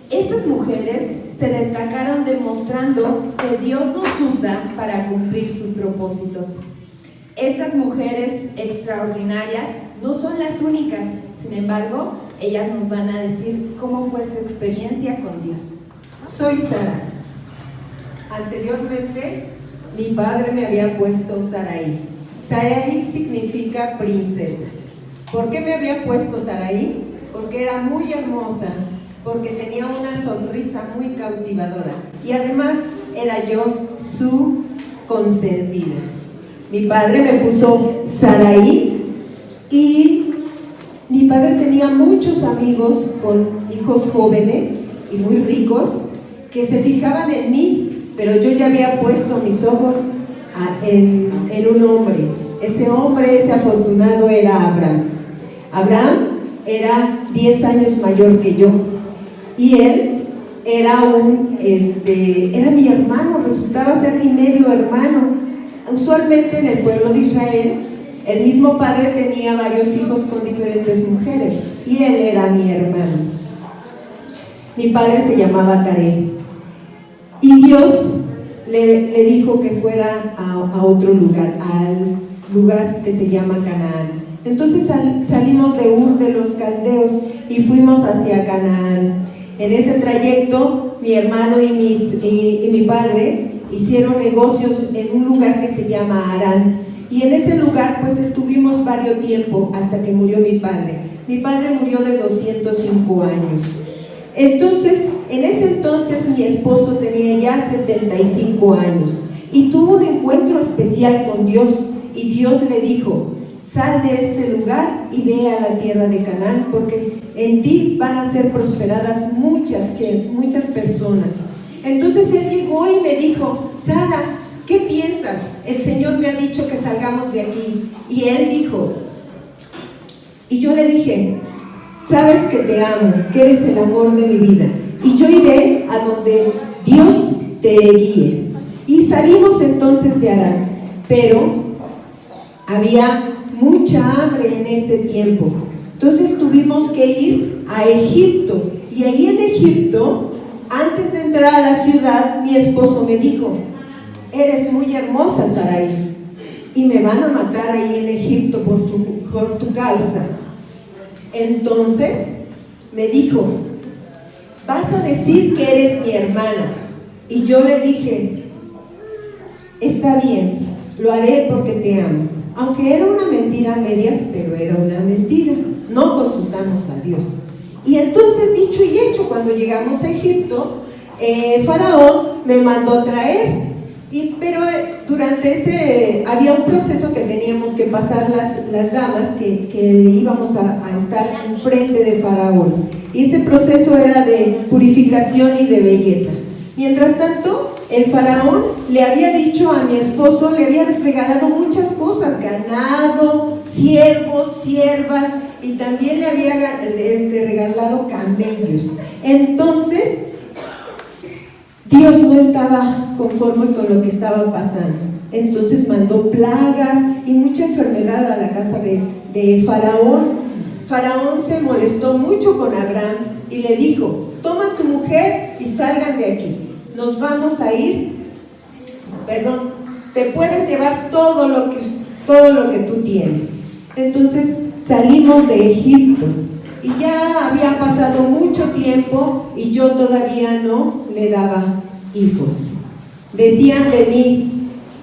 Estas mujeres se destacaron demostrando que Dios nos usa para cumplir sus propósitos. Estas mujeres extraordinarias no son las únicas, sin embargo, ellas nos van a decir cómo fue su experiencia con Dios. Soy Sara. Anteriormente, mi padre me había puesto Saraí. Saraí significa princesa. ¿Por qué me había puesto Saraí? Porque era muy hermosa, porque tenía una sonrisa muy cautivadora y además era yo su consentida. Mi padre me puso Saraí y mi padre tenía muchos amigos con hijos jóvenes y muy ricos que se fijaban en mí, pero yo ya había puesto mis ojos en un hombre. Ese hombre, ese afortunado, era Abraham. Abraham era 10 años mayor que yo y él era mi hermano, resultaba ser mi medio hermano. Usualmente en el pueblo de Israel, el mismo padre tenía varios hijos con diferentes mujeres y él era mi hermano. Mi padre se llamaba Taré y Dios le dijo que fuera a otro lugar, al lugar que se llama Canaán. Entonces salimos de Ur de los Caldeos y fuimos hacia Canaán. En ese trayecto, mi hermano y mi padre hicieron negocios en un lugar que se llama Harán. Y en ese lugar pues estuvimos varios tiempo hasta que murió mi padre. Mi padre murió de 205 años. Entonces, en ese entonces mi esposo tenía ya 75 años y tuvo un encuentro especial con Dios y Dios le dijo: sal de este lugar y ve a la tierra de Canaán, porque en ti van a ser prosperadas muchas personas. Entonces él llegó y me dijo: Sara, ¿qué piensas? El Señor me ha dicho que salgamos de aquí. Y él dijo, y yo le dije: sabes que te amo, que eres el amor de mi vida, y yo iré a donde Dios te guíe. Y salimos entonces de Harán, pero había mucha hambre en ese tiempo. Entonces tuvimos que ir a Egipto, y ahí en Egipto, antes de entrar a la ciudad, mi esposo me dijo: eres muy hermosa, Saraí, y me van a matar ahí en Egipto por tu causa. Entonces me dijo: vas a decir que eres mi hermana. Y yo le dije: está bien, lo haré porque te amo. Aunque era una mentira a medias, pero era una mentira. No consultamos a Dios. Y entonces, dicho y hecho, cuando llegamos a Egipto, Faraón me mandó a traer. Pero durante había un proceso que teníamos que pasar las damas que íbamos a estar enfrente de Faraón. Y ese proceso era de purificación y de belleza. Mientras tanto, el Faraón le había dicho a mi esposo, le había regalado muchas cosas: ganado, siervos, siervas, y también le había regalado camellos. Entonces, Dios no estaba conforme con lo que estaba pasando. Entonces mandó plagas y mucha enfermedad a la casa de Faraón. Faraón se molestó mucho con Abraham y le dijo: toma a tu mujer y salgan de aquí. Nos vamos a ir, te puedes llevar todo lo que tú tienes. Entonces salimos de Egipto y ya había pasado mucho tiempo y yo todavía no le daba hijos. Decían de mí: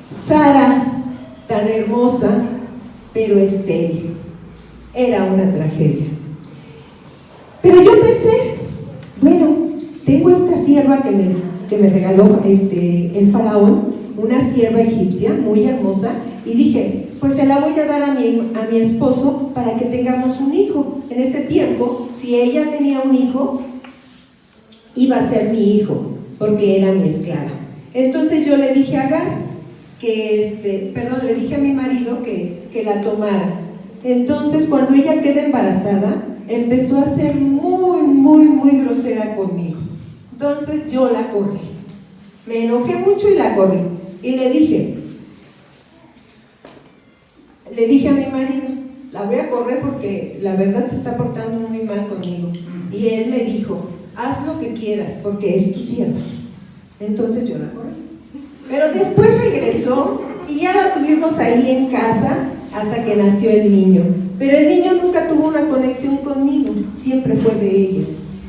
Sara, tan hermosa, pero estéril. Era una tragedia. Pero yo pensé: bueno, tengo esta sierva que me regaló el Faraón, una sierva egipcia muy hermosa, y dije: pues se la voy a dar a mi esposo para que tengamos un hijo. En ese tiempo, si ella tenía un hijo, iba a ser mi hijo, porque era mi esclava. Entonces yo le dije a Agar le dije a mi marido que la tomara. Entonces, cuando ella queda embarazada, empezó a ser muy, muy, muy grosera conmigo. Entonces yo la corrí. Me enojé mucho y la corrí. Y le dije a mi marido: la voy a correr porque la verdad se está portando muy mal conmigo. Y él me dijo: haz lo que quieras, porque es tu sierva. Entonces yo la corrí. Pero después regresó y ya la tuvimos ahí en casa hasta que nació el niño. Pero el niño nunca tuvo una conexión conmigo, siempre fue de ella.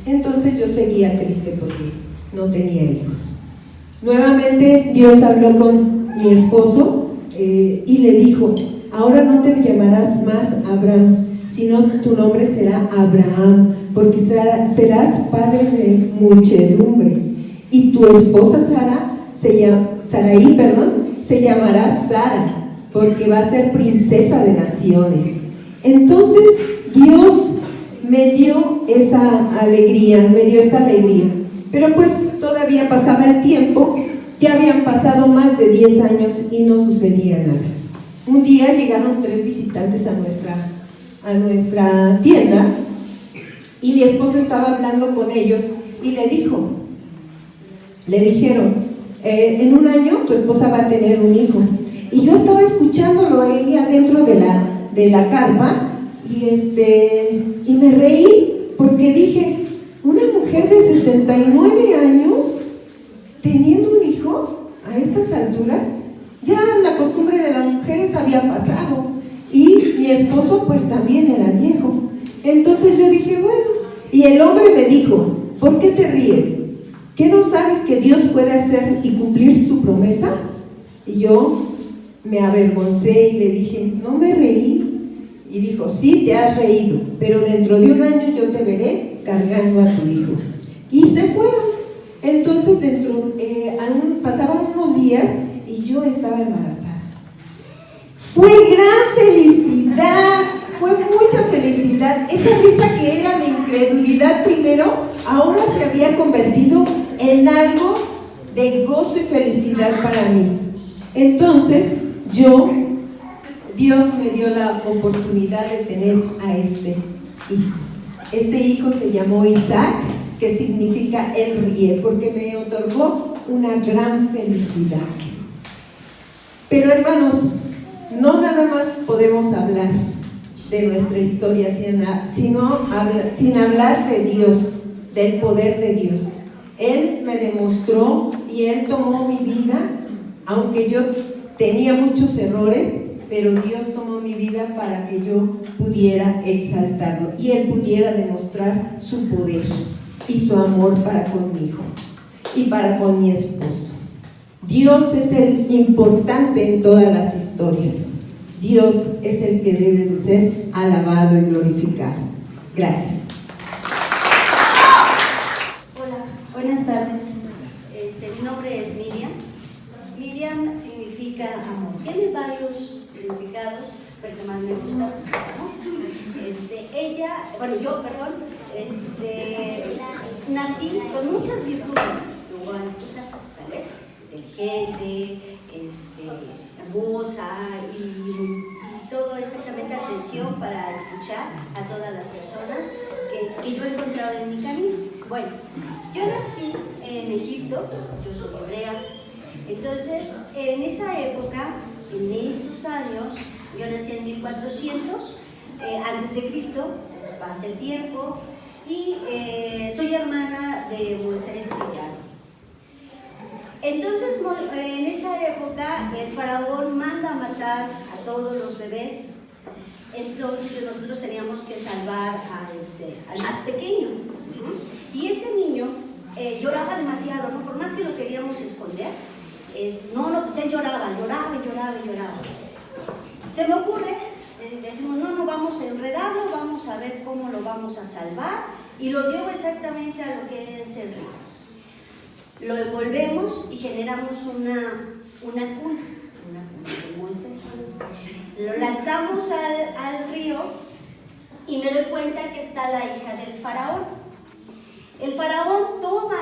Entonces yo seguía triste porque no tenía hijos. Nuevamente Dios habló con mi esposo y le dijo: ahora no te llamarás más Abraham, sino tu nombre será Abraham, porque serás padre de muchedumbre. Y tu esposa Sarai, se llamará Sara, porque va a ser princesa de naciones. Entonces Dios me dio esa alegría, pero pues todavía pasaba el tiempo, ya habían pasado más de 10 años y no sucedía nada. Un día llegaron 3 visitantes a nuestra tienda y mi esposo estaba hablando con ellos y le dijeron: en un año tu esposa va a tener un hijo. Y yo estaba escuchándolo ahí adentro de la carpa y me reí porque dije: una mujer de 69 años teniendo un hijo a estas alturas, ya la costumbre de las mujeres había pasado y mi esposo pues también era viejo. Entonces yo dije: bueno, y el hombre me dijo: ¿por qué te ríes? ¿Qué no sabes que Dios puede hacer y cumplir su promesa? Y yo me avergoncé y le dije: no me reí. Y dijo: sí, te has reído, pero dentro de un año yo te veré cargando a tu hijo. Y se fueron. Entonces pasaban unos días y yo estaba embarazada. Fue gran felicidad, fue mucha felicidad. Esa risa que era de incredulidad primero, ahora se había convertido en algo de gozo y felicidad para mí. Entonces Dios me dio la oportunidad de tener a este hijo. Este hijo se llamó Isaac, que significa Él ríe, porque me otorgó una gran felicidad. Pero hermanos, no nada más podemos hablar de nuestra historia sin hablar de Dios, del poder de Dios. Él me demostró y Él tomó mi vida, aunque yo tenía muchos errores, pero Dios tomó mi vida para que yo pudiera exaltarlo y Él pudiera demostrar su poder y su amor para conmigo y para con mi esposo. Dios es el importante en todas las historias. Dios es el que debe de ser alabado y glorificado. Gracias. Hola, buenas tardes. Mi nombre es Miriam. Miriam significa amor. Tiene varios significados, pero que más me gusta, nací con muchas virtudes. ¿Sale? Inteligente, hermosa y todo exactamente atención para escuchar a todas las personas que yo he encontrado en mi camino. Bueno, yo nací en Egipto, yo soy hebrea. Entonces, en esa época, en esos años, yo nací en 1400 antes de Cristo, pasa el tiempo, y soy hermana de Moisés y Aarón. Entonces, en esa época, el faraón manda a matar a todos los bebés. Entonces, nosotros teníamos que salvar al más pequeño. Y ese niño lloraba demasiado, ¿no? Por más que lo queríamos esconder, pues él lloraba. Se me ocurre, decimos: no vamos a enredarlo, vamos a ver cómo lo vamos a salvar, y lo llevo exactamente a lo que es el río. Lo envolvemos y generamos una cuna de Moisés. Lo lanzamos al río y me doy cuenta que está la hija del faraón. El faraón toma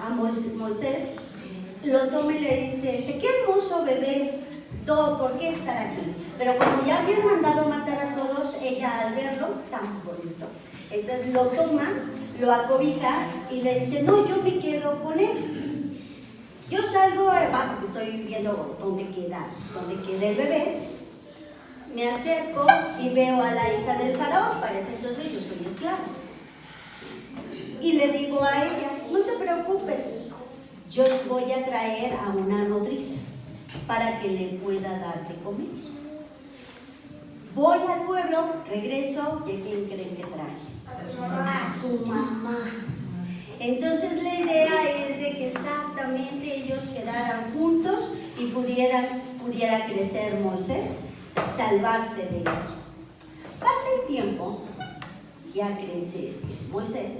a Moisés, lo toma y le dice: qué hermoso bebé, ¿por qué estar aquí? Pero como ya habían mandado matar a todos, ella al verlo, tan bonito, entonces lo toma, lo acobija y le dice: no, yo me quedo con él. Yo salgo, porque estoy viendo dónde queda el bebé, me acerco y veo a la hija del faraón. Para ese entonces yo soy esclava. Y le digo a ella, no te preocupes, yo voy a traer a una nodriza para que le pueda dar de comer. Voy al pueblo, regreso, ¿y a quién creen que traje? A su mamá. Entonces la idea es de que exactamente ellos quedaran juntos y pudiera crecer Moisés, salvarse de eso. Pasa el tiempo, ya crece Moisés,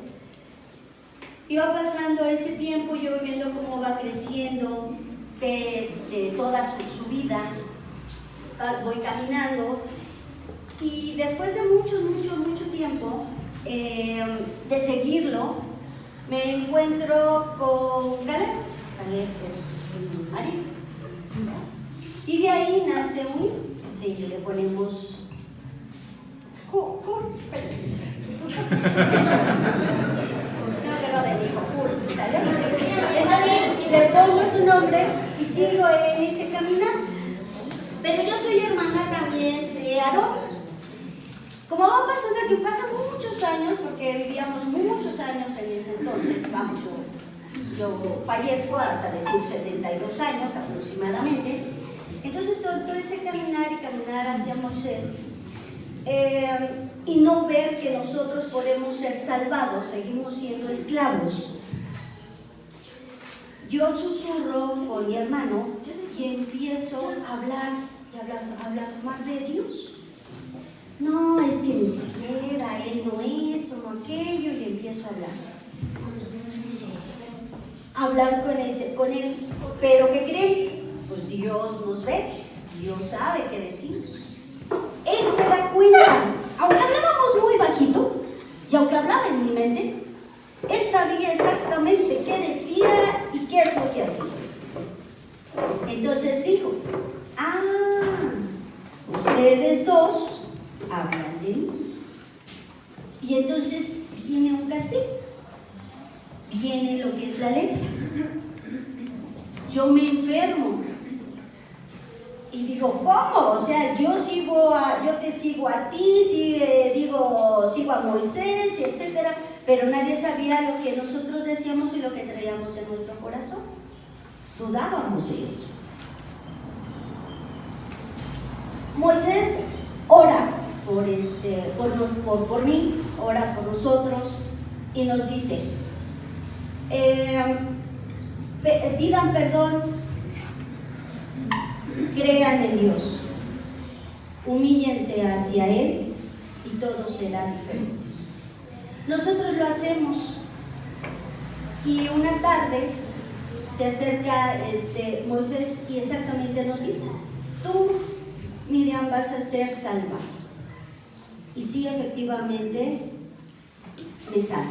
y va pasando ese tiempo, yo voy viendo cómo va creciendo toda su vida, voy caminando, y después de mucho tiempo de seguirlo, me encuentro con Caleb. Caleb es mi marido. Y de ahí nace un hijo. Le ponemos le pongo su nombre y sigo en ese caminar. Pero yo soy hermana también de Aarón. Como va pasando aquí, pasan muchos años, porque vivíamos muchos años en ese entonces, vamos, yo fallezco hasta decir 72 años aproximadamente. Entonces todo ese caminar y caminar hacia Moisés, y no ver que nosotros podemos ser salvados, seguimos siendo esclavos. Yo susurro con mi hermano y empiezo a hablar y a blasfemar de Dios. No, es que ni siquiera él no esto, no aquello, y empiezo a hablar con él. Pero ¿qué creen? Pues Dios nos ve, Dios sabe qué decimos. Él se da cuenta, aunque hablábamos muy bajito, y aunque hablaba en mi mente, él sabía exactamente qué decía y qué es lo que hacía. Entonces dijo, ustedes dos hablan de mí. Y entonces viene un castigo, viene lo que es la lepra. Yo me enfermo y digo, ¿cómo? O sea, yo te sigo a ti, sigo a Moisés, etcétera, pero nadie sabía lo que nosotros decíamos y lo que traíamos en nuestro corazón. Dudábamos de eso. Moisés ora por mí, ora por nosotros y nos dice, pidan perdón, crean en Dios, humíllense hacia Él y todo será diferente. Nosotros lo hacemos y una tarde se acerca Moisés y exactamente nos dice, tú, Miriam, vas a ser salva. Y sí, efectivamente, me salva.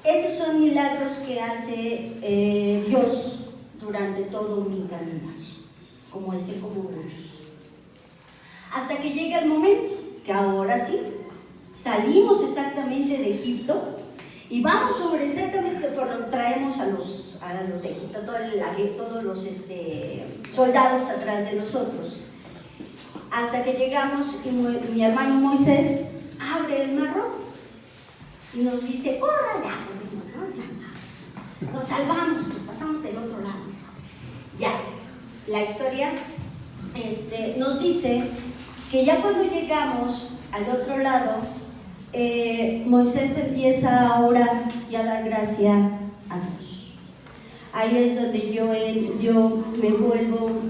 Esos son milagros que hace Dios durante todo mi caminar, como ese, como muchos. Hasta que llega el momento, que ahora sí, salimos exactamente de Egipto y vamos sobre exactamente, traemos a los de Egipto, todos los soldados atrás de nosotros. Hasta que llegamos y mi hermano Moisés abre el mar Rojo y nos dice, ¡corran ya! Nos salvamos, nos pasamos del otro lado. Ya, la historia nos dice que ya cuando llegamos al otro lado, Moisés empieza a orar y a dar gracia a Dios. Ahí es donde yo me vuelvo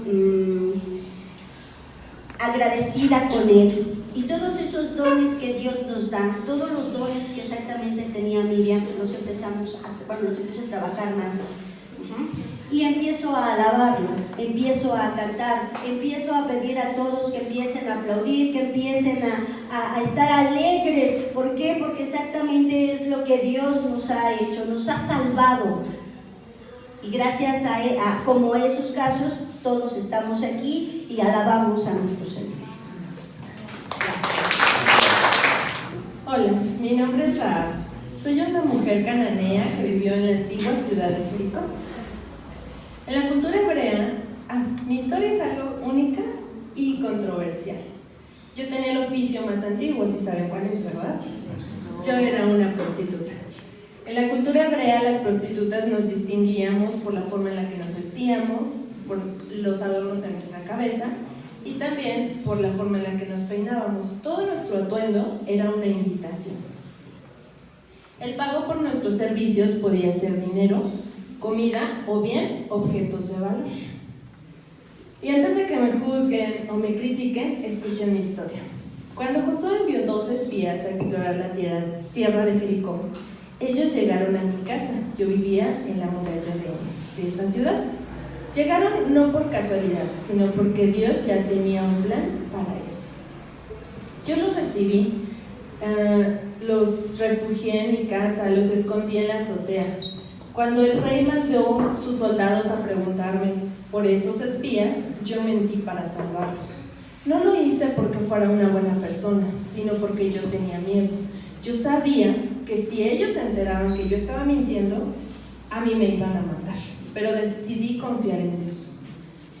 agradecida con Él. Y todos esos dones que Dios nos da, todos los dones que exactamente tenía Miriam, los empiezo a trabajar más. Y empiezo a alabarlo, empiezo a cantar, empiezo a pedir a todos que empiecen a aplaudir, que empiecen a estar alegres. ¿Por qué? Porque exactamente es lo que Dios nos ha hecho, nos ha salvado. Y gracias a como esos casos, todos estamos aquí y alabamos a nuestro Señor. Hola, mi nombre es Rahab. Soy una mujer cananea que vivió en la antigua ciudad de Jericó. En la cultura hebrea, mi historia es algo única y controversial. Yo tenía el oficio más antiguo, si saben cuál es, ¿verdad? yo era una prostituta. En la cultura hebrea, las prostitutas nos distinguíamos por la forma en la que nos vestíamos, por los adornos en nuestra cabeza y también por la forma en la que nos peinábamos. Todo nuestro atuendo era una invitación. El pago por nuestros servicios podía ser dinero, comida o bien objetos de valor. Y antes de que me juzguen o me critiquen, escuchen mi historia. Cuando Josué envió 2 espías a explorar la tierra de Jericó, ellos llegaron a mi casa. Yo vivía en la muralla de esa ciudad. Llegaron no por casualidad, sino porque Dios ya tenía un plan para eso. Yo los recibí, los refugié en mi casa, los escondí en la azotea. Cuando el rey mandó sus soldados a preguntarme por esos espías, yo mentí para salvarlos. No lo hice porque fuera una buena persona, sino porque yo tenía miedo. Yo sabía que si ellos se enteraban que yo estaba mintiendo, a mí me iban a matar, pero decidí confiar en Dios.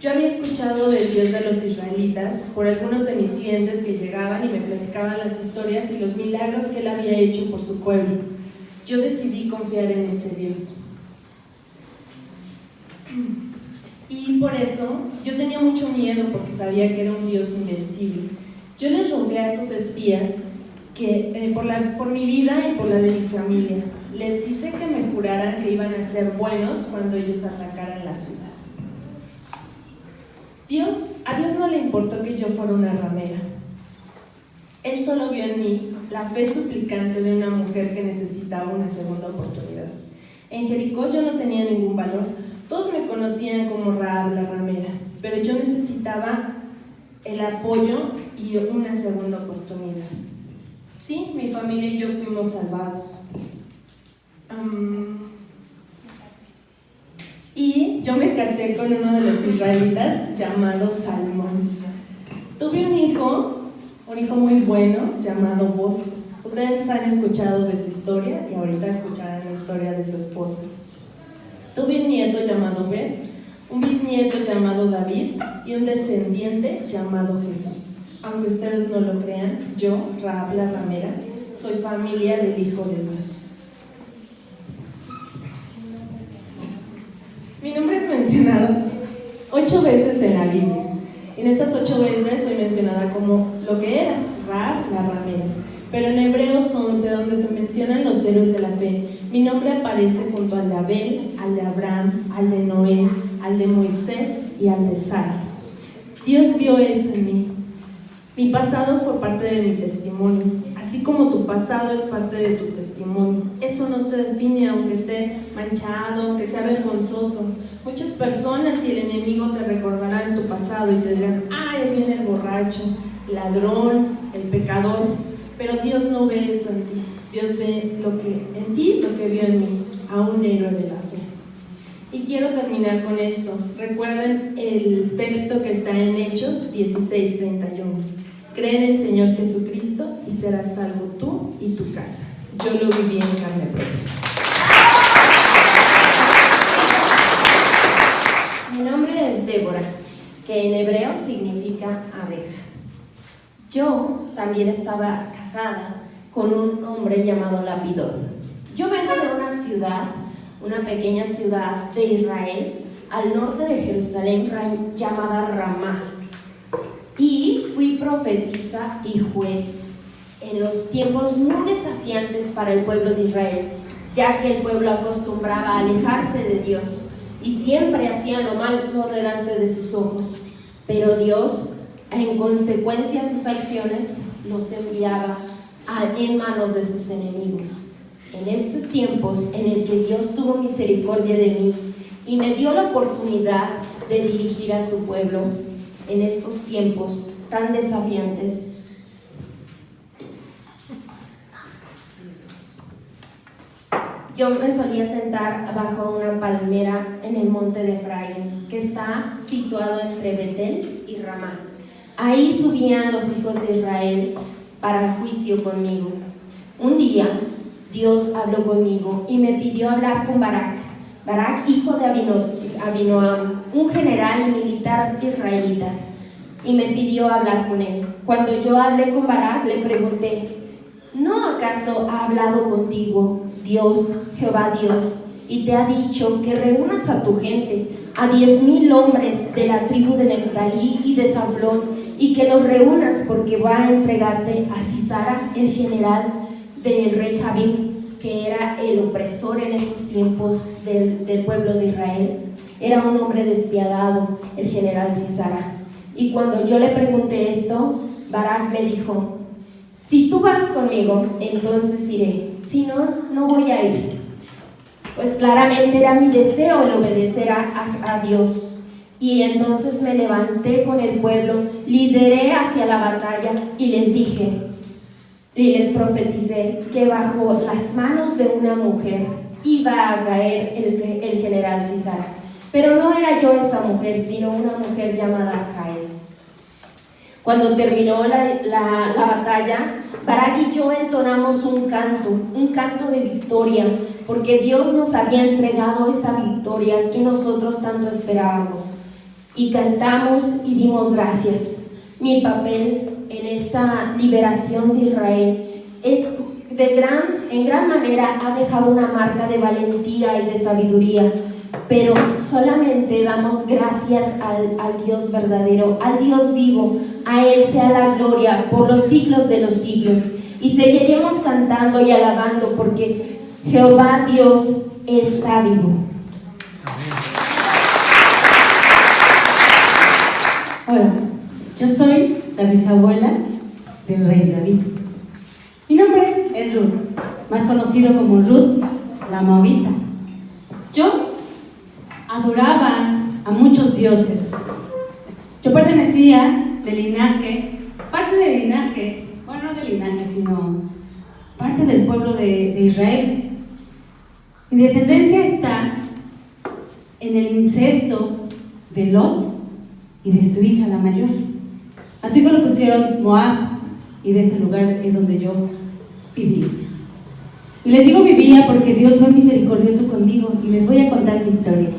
Yo había escuchado del Dios de los israelitas por algunos de mis clientes que llegaban y me platicaban las historias y los milagros que Él había hecho por su pueblo. Yo decidí confiar en ese Dios. Y por eso yo tenía mucho miedo porque sabía que era un Dios invencible. Yo les rogué a esos espías que por mi vida y por la de mi familia, les hice que me juraran que iban a ser buenos cuando ellos atacaran la ciudad. A Dios no le importó que yo fuera una ramera. Él solo vio en mí la fe suplicante de una mujer que necesitaba una segunda oportunidad. En Jericó yo no tenía ningún valor. Todos me conocían como Rahab la ramera, pero yo necesitaba el apoyo y una segunda oportunidad. Sí, mi familia y yo fuimos salvados. Y yo me casé con uno de los israelitas llamado Salmón. Tuve un hijo muy bueno llamado Boz. Ustedes han escuchado de su historia y ahorita escucharán la historia de su esposa. Tuve un nieto llamado Ben, un bisnieto llamado David y un descendiente llamado Jesús. Aunque ustedes no lo crean, yo, Rahab la ramera, soy familia del Hijo de Dios. Mi nombre es mencionado 8 veces en la Biblia. En esas 8 veces soy mencionada como lo que era, Rahab la ramera. Pero en Hebreos 11, donde se mencionan los héroes de la fe, mi nombre aparece junto al de Abel, al de Abraham, al de Noé, al de Moisés y al de Sara. Dios vio eso en mí. Mi pasado fue parte de mi testimonio, así como tu pasado es parte de tu testimonio. Eso no te define, aunque esté manchado, aunque sea vergonzoso. Muchas personas y el enemigo te recordarán tu pasado y te dirán: ¡ay, viene el borracho, ladrón, el pecador! Pero Dios no ve eso en ti. Dios ve en ti lo que vio en mí, a un héroe de la fe. Y quiero terminar con esto. Recuerden el texto que está en Hechos 16:31. Cree en el Señor Jesucristo y serás salvo tú y tu casa. Yo lo viví en carne propia. Mi nombre es Débora, que en hebreo significa abeja. Yo también estaba casada con un hombre llamado Lapidot. Yo vengo de una ciudad, una pequeña ciudad de Israel, al norte de Jerusalén, llamada Ramá. Y fui profetisa y juez en los tiempos muy desafiantes para el pueblo de Israel, ya que el pueblo acostumbraba a alejarse de Dios y siempre hacían lo malo delante de sus ojos. Pero Dios, en consecuencia de sus acciones, los enviaba en manos de sus enemigos. En estos tiempos en el que Dios tuvo misericordia de mí y me dio la oportunidad de dirigir a su pueblo, en estos tiempos tan desafiantes, yo me solía sentar bajo una palmera en el monte de Efraín, que está situado entre Betel y Ramá. Ahí subían los hijos de Israel para juicio conmigo. Un día Dios habló conmigo y me pidió hablar con Barak, hijo de Abinoam, un general y militar israelita, y me pidió hablar con él. Cuando yo hablé con Barak, le pregunté: ¿no acaso ha hablado contigo Dios, Jehová Dios, y te ha dicho que reúnas a tu gente, a 10,000 hombres de la tribu de Neftalí y de Zabulón, y que los reúnas porque va a entregarte a Sisara, el general del rey Jabín, que era el opresor en esos tiempos del pueblo de Israel? Era un hombre despiadado, el general Sisara. Y cuando yo le pregunté esto, Barak me dijo: si tú vas conmigo, entonces iré, si no, no voy a ir. Pues claramente era mi deseo el obedecer a Dios. Y entonces me levanté con el pueblo, lideré hacia la batalla y les dije, y les profeticé que bajo las manos de una mujer iba a caer el general Sisara. Pero no era yo esa mujer, sino una mujer llamada Jael. Cuando terminó la batalla, Barak y yo entonamos un canto de victoria, porque Dios nos había entregado esa victoria que nosotros tanto esperábamos. Y cantamos y dimos gracias. Mi papel en esta liberación de Israel es en gran manera ha dejado una marca de valentía y de sabiduría, pero solamente damos gracias al Dios verdadero, al Dios vivo. A Él sea la gloria por los siglos de los siglos, y seguiremos cantando y alabando porque Jehová Dios está vivo. Hola, yo soy la bisabuela del rey David. Mi nombre es Ruth, más conocido como Ruth la Moabita. Yo adoraba a muchos dioses. Yo pertenecía del linaje, parte del linaje, bueno, no del linaje, sino parte del pueblo de Israel. Mi descendencia está en el incesto de Lot y de su hija la mayor. A su hijo le pusieron Moab, y de ese lugar es donde yo viví. Y les digo vivía porque Dios fue misericordioso conmigo, y les voy a contar mi historia.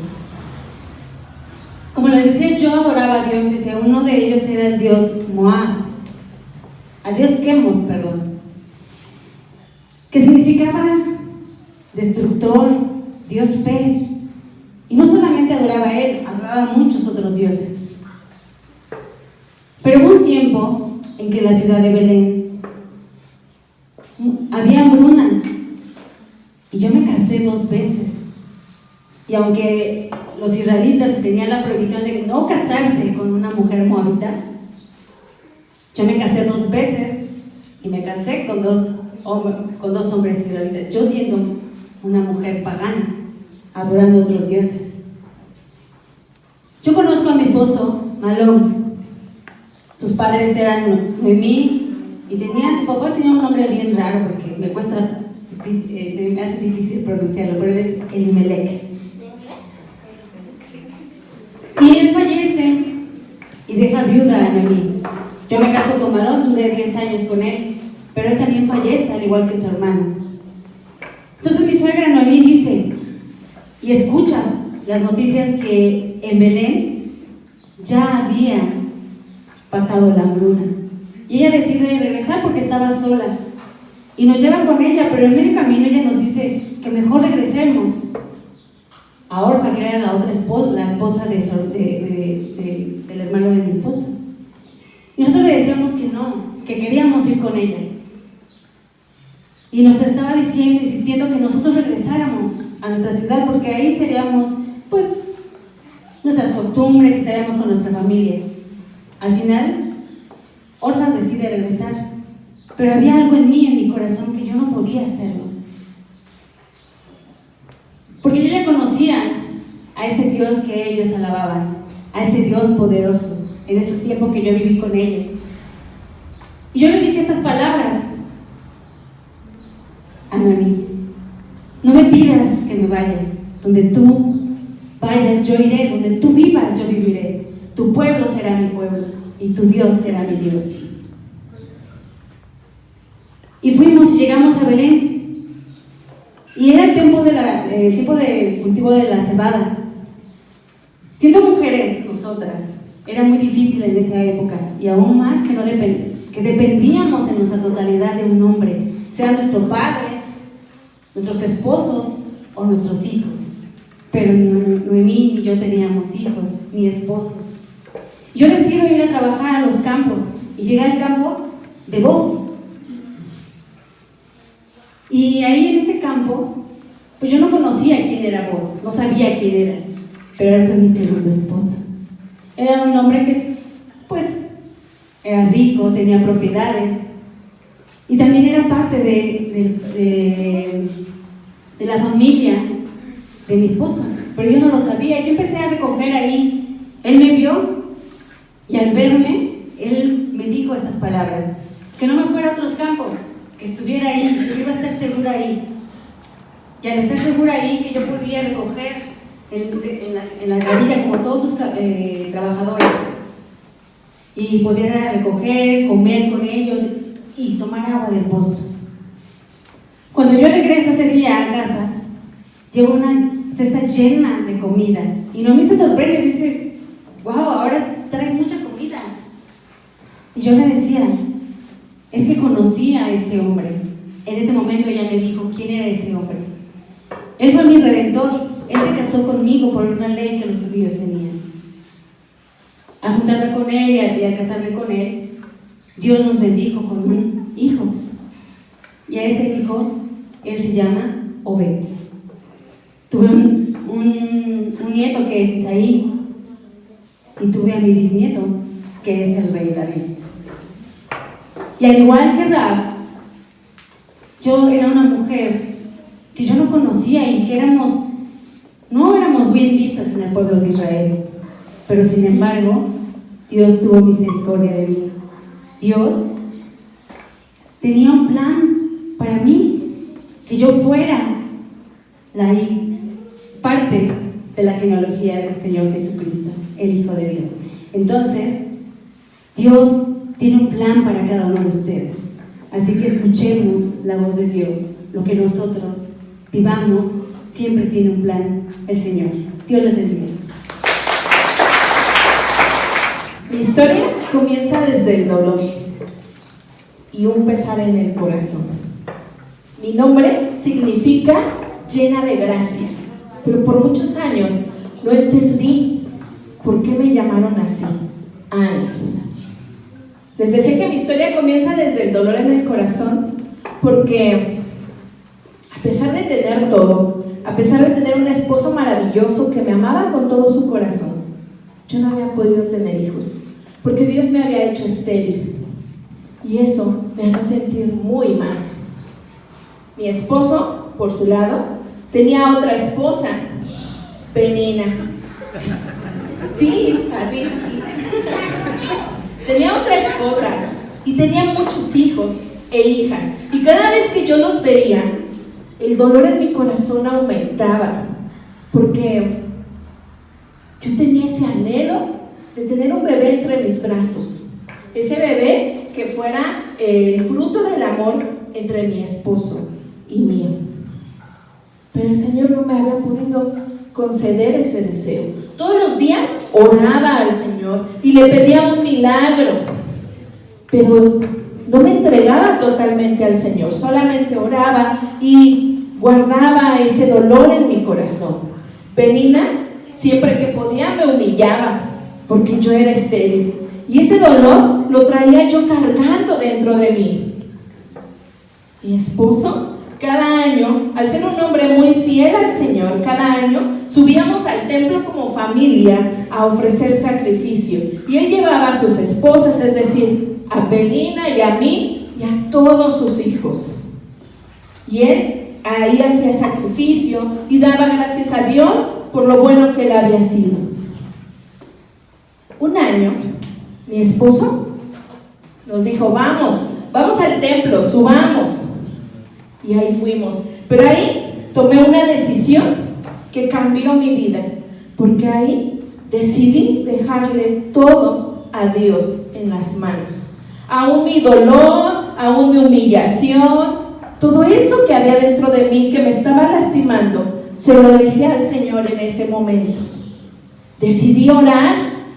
Como les decía, yo adoraba a dioses, y uno de ellos era el dios Moab, al dios Quemos, que significaba destructor, dios pez. Y no solamente adoraba a él, adoraba a muchos otros dioses. Pero hubo un tiempo en que en la ciudad de Belén había hambruna, y yo me casé 2 veces. Y aunque los israelitas tenían la prohibición de no casarse con una mujer moabita, yo me casé 2 veces, y me casé con dos hombres israelitas, yo siendo una mujer pagana, adorando a otros dioses. Yo conozco a mi esposo, Malón. Sus padres eran Noemí, y su papá tenía un nombre bien raro porque se me hace difícil pronunciarlo, pero él es Elimelech. Y él fallece y deja viuda a Noemí. Yo me caso con Malón, duré 10 años con él, pero él también fallece, al igual que su hermano. Entonces mi suegra Noemí dice y escucha las noticias que en Belén ya había pasado la hambruna, y ella decide regresar porque estaba sola, y nos lleva con ella, pero en medio camino ella nos dice que mejor regresemos a Orfa, que era la esposa del hermano de mi esposo. Y nosotros le decíamos que no, que queríamos ir con ella, y nos estaba insistiendo que nosotros regresáramos a nuestra ciudad, porque ahí seríamos pues nuestras costumbres y estaríamos con nuestra familia. Al final, Orfa decide regresar, pero había algo en mi corazón, que yo no podía hacerlo. Porque yo ya conocía a ese Dios que ellos alababan, a ese Dios poderoso, en esos tiempos que yo viví con ellos. Y yo le dije estas palabras a Noemí: no me pidas que me vaya, donde tú vayas yo iré, donde tú vivas yo viviré. Tu pueblo será mi pueblo y tu Dios será mi Dios. Y llegamos a Belén, y era el tiempo de cultivo de la cebada. Siendo mujeres nosotras, era muy difícil en esa época, y aún más que dependíamos en nuestra totalidad de un hombre. sea nuestro padre, nuestros esposos o nuestros hijos. Pero ni Noemí ni yo teníamos hijos ni esposos. Yo decido ir a trabajar a los campos y llegué al campo de Boz. Y ahí en ese campo, pues yo no conocía quién era Boz, no sabía quién era, pero él fue mi segundo esposo. Era un hombre que, pues, era rico, tenía propiedades y también era parte de la familia de mi esposo, pero yo no lo sabía. Yo empecé a recoger ahí, él me vio y al verme, él me dijo estas palabras: que no me fuera a otros campos, que estuviera ahí, que yo iba a estar segura ahí. Y al estar segura ahí, que yo podía recoger en la gravilla como todos sus trabajadores, y podía recoger, comer con ellos y tomar agua del pozo. Cuando yo regreso ese día a casa, llevo una cesta llena de comida y Noemí se sorprende y dice: wow, ahora traes mucha comida. Y yo le decía: es que conocí a este hombre. En ese momento ella me dijo quién era ese hombre. Él fue mi redentor. Él se casó conmigo por una ley que los judíos tenían. Al juntarme con él y al casarme con él, Dios nos bendijo con un hijo. Y a ese hijo, él se llama Obed. Tuve un nieto que es Isaí, y tuve a mi bisnieto, que es el rey David. Y al igual que Rahab, yo era una mujer que yo no conocía y que no éramos bien vistas en el pueblo de Israel, pero sin embargo, Dios tuvo misericordia de mí. Dios tenía un plan para mí, que yo fuera parte de la genealogía del Señor Jesucristo, el Hijo de Dios. Entonces, Dios tiene un plan para cada uno de ustedes. Así que escuchemos la voz de Dios. Lo que nosotros vivamos siempre tiene un plan el Señor. Dios les bendiga. Mi historia comienza desde el dolor y un pesar en el corazón. Mi nombre significa llena de gracia, pero por muchos años no entendí por qué me llamaron así, Ana. Les decía que mi historia comienza desde el dolor en el corazón, porque a pesar de tener todo, a pesar de tener un esposo maravilloso que me amaba con todo su corazón, yo no había podido tener hijos, porque Dios me había hecho estéril, y eso me hace sentir muy mal. Mi esposo, por su lado, tenía otra esposa, Penina. Sí, así. Tenía otra esposa y tenía muchos hijos e hijas, y cada vez que yo los veía, el dolor en mi corazón aumentaba, porque yo tenía ese anhelo de tener un bebé entre mis brazos, ese bebé que fuera el fruto del amor entre mi esposo y mío. Pero el Señor no me había podido conceder ese deseo. Todos los días oraba al Señor y le pedía un milagro, pero no me entregaba totalmente al Señor, solamente oraba y guardaba ese dolor en mi corazón. Penina, siempre que podía, me humillaba porque yo era estéril, y ese dolor lo traía yo cargando dentro de mí. Mi esposo, cada año, al ser un hombre muy fiel al Señor, cada año subíamos al templo como familia a ofrecer sacrificio, y él llevaba a sus esposas, es decir, a Penina y a mí y a todos sus hijos, y él ahí hacía sacrificio y daba gracias a Dios por lo bueno que él había sido. Un año, mi esposo nos dijo: vamos al templo, subamos. Y ahí fuimos. Pero ahí tomé una decisión que cambió mi vida, porque ahí decidí dejarle todo a Dios en las manos. Aún mi dolor, aún mi humillación, todo eso que había dentro de mí que me estaba lastimando, se lo dejé al Señor en ese momento. Decidí orar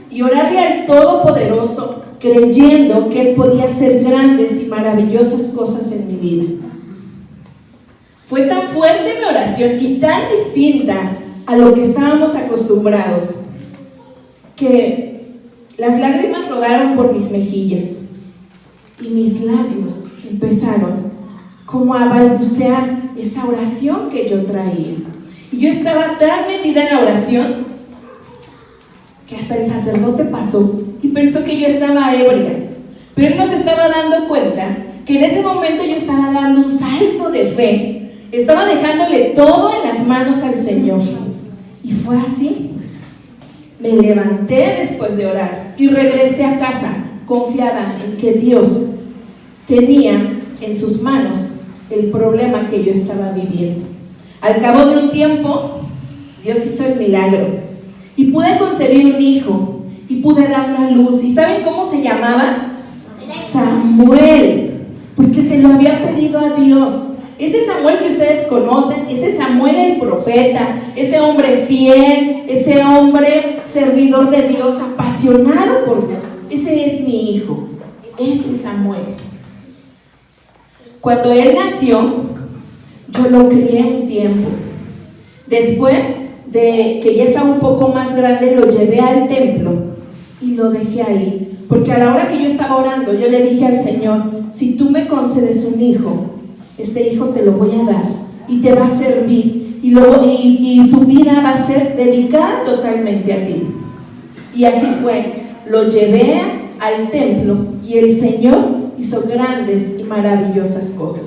y orarle al Todopoderoso, creyendo que Él podía hacer grandes y maravillosas cosas en mi vida. Fue tan fuerte mi oración y tan distinta a lo que estábamos acostumbrados que las lágrimas rodaron por mis mejillas y mis labios empezaron como a balbucear esa oración que yo traía. Y yo estaba tan metida en la oración que hasta el sacerdote pasó y pensó que yo estaba ebria. Pero él no se estaba dando cuenta que en ese momento yo estaba dando un salto de fe. Estaba dejándole todo en las manos al Señor. Y fue así. Me levanté después de orar y regresé a casa confiada en que Dios tenía en sus manos el problema que yo estaba viviendo. Al cabo de un tiempo, Dios hizo el milagro y pude concebir un hijo y pude darlo a luz. ¿Y saben cómo se llamaba? Samuel, porque se lo había pedido a Dios. Ese Samuel que ustedes conocen, ese Samuel el profeta, ese hombre fiel, ese hombre servidor de Dios, apasionado por Dios. Ese es mi hijo, ese Samuel. Cuando él nació, yo lo crié un tiempo. Después de que ya estaba un poco más grande, lo llevé al templo y lo dejé ahí. Porque a la hora que yo estaba orando, yo le dije al Señor, si tú me concedes un hijo, este hijo te lo voy a dar y te va a servir y su vida va a ser dedicada totalmente a ti. Y así fue, lo llevé al templo y el Señor hizo grandes y maravillosas cosas.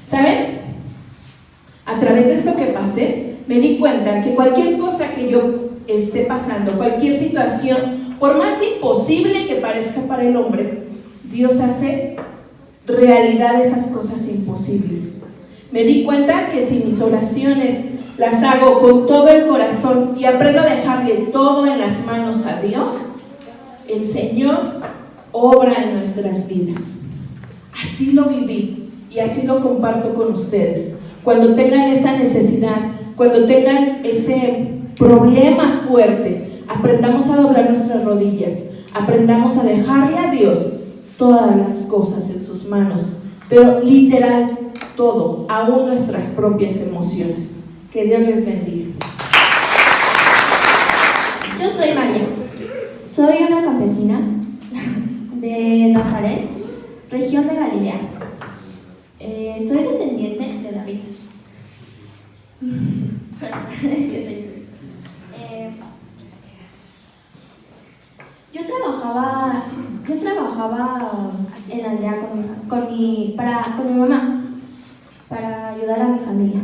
¿Saben? A través de esto que pasé, me di cuenta que cualquier cosa que yo esté pasando, cualquier situación, por más imposible que parezca para el hombre, Dios hace realidad esas cosas imposibles. Me di cuenta que si mis oraciones las hago con todo el corazón y aprendo a dejarle todo en las manos a Dios, el Señor obra en nuestras vidas. Así lo viví y así lo comparto con ustedes. Cuando tengan esa necesidad, cuando tengan ese problema fuerte, aprendamos a doblar nuestras rodillas, aprendamos a dejarle a Dios todas las cosas en sus manos, pero literal todo, aún nuestras propias emociones. Que Dios les bendiga. Yo soy María, soy una campesina de Nazaret, región de Galilea. Soy descendiente de David. Es que estoy... Yo trabajaba en la aldea con mi mamá para ayudar a mi familia.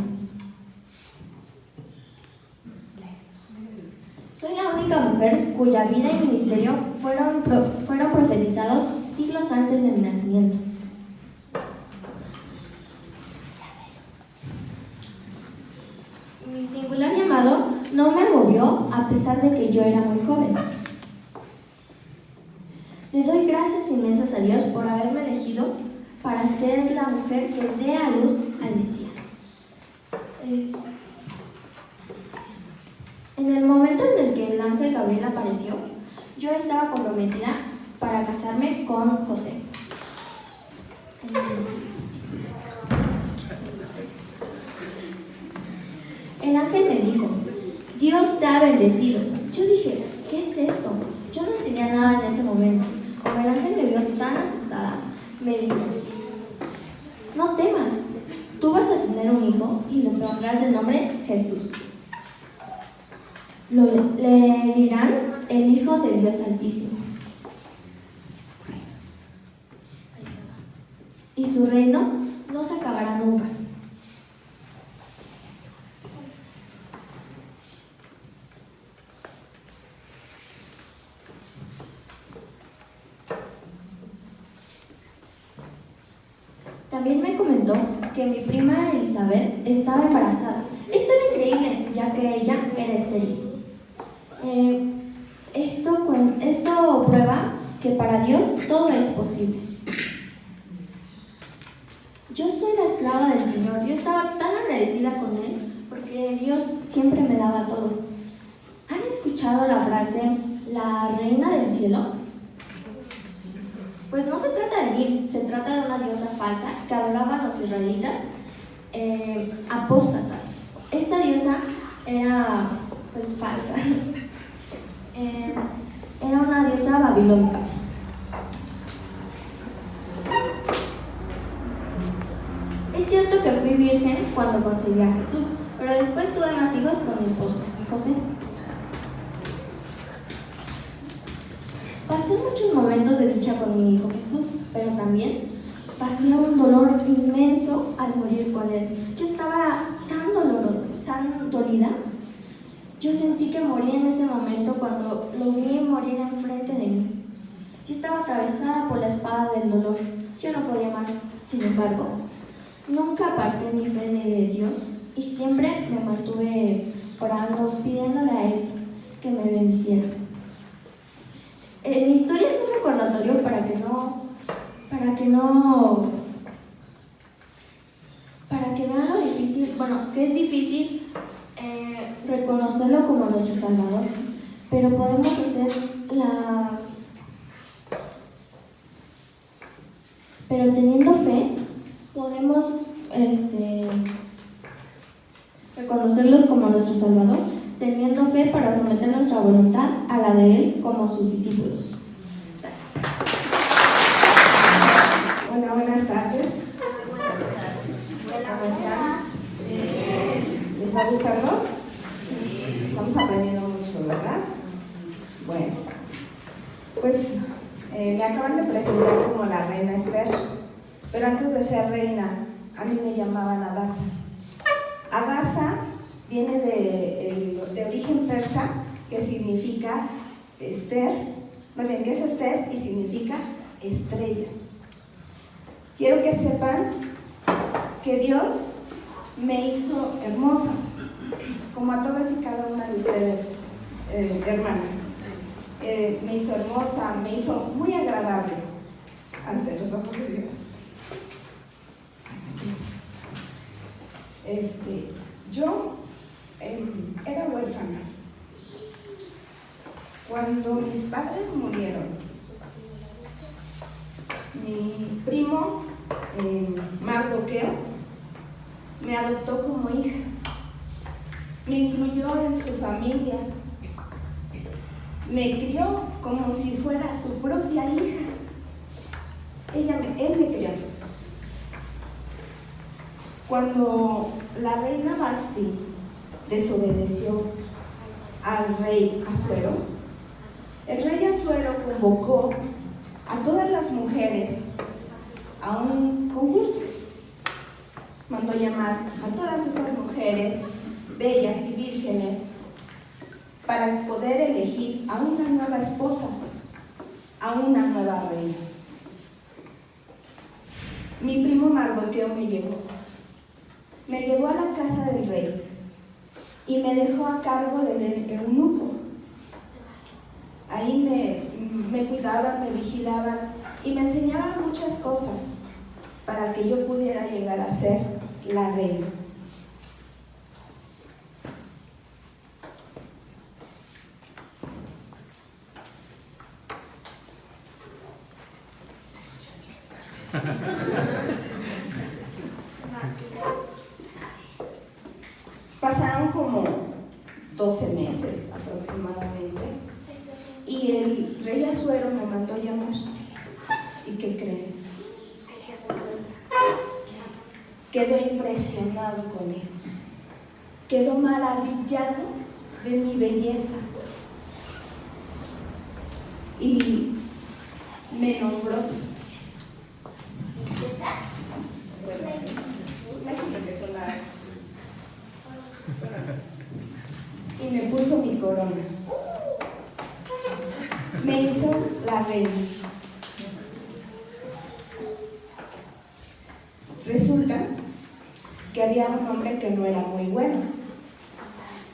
Soy la única mujer cuya vida y ministerio fueron profetizados siglos antes de mi nacimiento. Mi singular llamado no me movió a pesar de que yo era muy joven. Le doy gracias inmensas a Dios por haberme elegido para ser la mujer que dé a luz al Mesías. En el momento en el que el ángel Gabriel apareció, yo estaba comprometida para casarme con José. El ángel me dijo, Dios te ha bendecido. Yo dije, ¿qué es esto? Yo no tenía nada en ese momento. Como el ángel me vio tan asustada, me dijo, no temas, tú vas a tener un hijo y le pondrás de nombre Jesús. Le dirán el Hijo del Dios Altísimo. Y su reino no se acabará nunca. También me comentó que mi prima Elizabeth estaba embarazada. Esto era increíble, ya que ella era estéril. Esto prueba que para Dios todo es posible. Yo soy la esclava del Señor. Yo estaba tan agradecida con Él porque Dios siempre me daba todo. ¿Han escuchado la frase, la reina del cielo? Pues no se trata de mí, se trata de una diosa falsa que adoraban los israelitas apóstatas. Esta diosa era pues falsa. Era una diosa babilónica. Es cierto que fui virgen cuando concebí a Jesús, pero después tuve más hijos con mi esposo, José. Pasé muchos momentos de dicha con mi hijo Jesús, pero también pasé un dolor inmenso al morir con él. Yo estaba tan dolida. Yo sentí que morí en ese momento cuando lo vi morir enfrente de mí. Yo estaba atravesada por la espada del dolor. Yo no podía más. Sin embargo, nunca aparté mi fe de Dios y siempre me mantuve orando, pidiéndole a Él que me bendiciera. Mi historia es un recordatorio para que vean lo difícil, que es difícil reconocerlo como nuestro Salvador, pero podemos pero teniendo fe, podemos reconocerlos como nuestro Salvador, teniendo fe para someter nuestra voluntad a la de Él como sus discípulos. Gracias. Hola, buenas tardes. ¿Cómo están? ¿Les va gustando? Estamos aprendiendo mucho, ¿verdad? Bueno, pues me acaban de presentar como la reina Esther, pero antes de ser reina, a mí me llamaban Adasa. Adasa viene de origen persa, que significa Esther, más bien que es Esther y significa estrella. Quiero que sepan que Dios me hizo hermosa, como a todas y cada una de ustedes, hermanas. Me hizo hermosa, me hizo muy agradable ante los ojos de Dios. Yo era huérfana. Cuando mis padres murieron, mi primo Mardoqueo me adoptó como hija, me incluyó en su familia, me crió como si fuera su propia hija. Él me crió. Cuando la reina Basti desobedeció al rey Asuero, el rey Asuero convocó a todas las mujeres a un concurso. Mandó llamar a todas esas mujeres bellas y vírgenes para poder elegir a una nueva esposa, a una nueva reina. Mi primo Mardoqueo me llevó a la casa del rey y me dejó a cargo del eunuco. Ahí me cuidaban, me vigilaban y me enseñaban muchas cosas para que yo pudiera llegar a ser la reina. Pasaron como 12 meses aproximadamente y el rey Asuero me mandó llamar. ¿Y qué creen? Quedó impresionado con él, quedó maravillado de mi belleza y me nombró. Y me puso mi corona. Me hizo la reina. Resulta que había un hombre que no era muy bueno.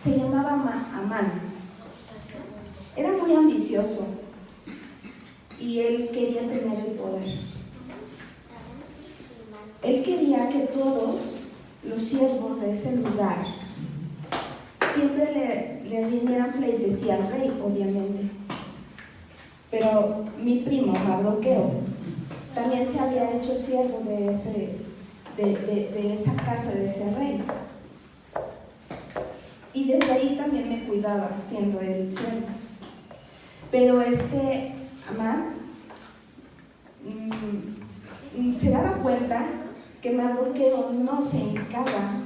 Se llamaba Amán. Era muy ambicioso y él quería tener el poder. Él quería que todos los siervos de ese lugar siempre le rindieran pleitesía al rey, obviamente. Pero mi primo Mardoqueo también se había hecho siervo de de esa casa, de ese rey. Y desde ahí también me cuidaba, siendo él siervo. Pero Amán se daba cuenta que Mardoqueo no se hincaba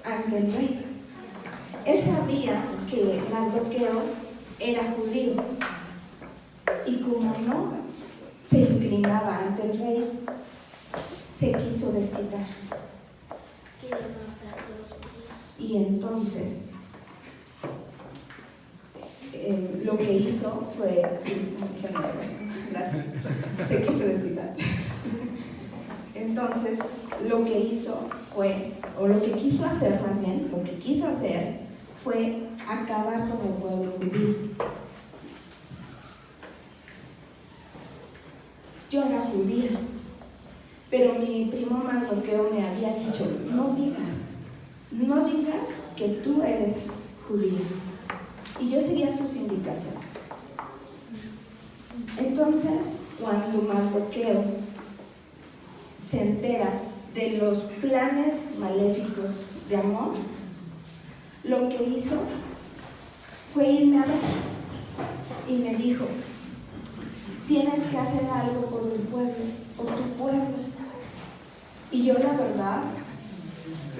ante el rey. Él sabía que Mardoqueo era judío y como no se inclinaba ante el rey, se quiso desquitar. Y entonces lo que hizo fue, gracias, se quiso desquitar. Entonces lo que hizo fue, o lo que quiso hacer más bien, lo que quiso hacer fue acabar con el pueblo judío. Yo era judía, pero mi primo Mardoqueo me había dicho, no digas que tú eres judía. Y yo seguía sus indicaciones. Entonces, cuando Mardoqueo se entera de los planes maléficos de Amón, lo que hizo fue irme a ver y me dijo, tienes que hacer algo por el pueblo, por tu pueblo. Y yo la verdad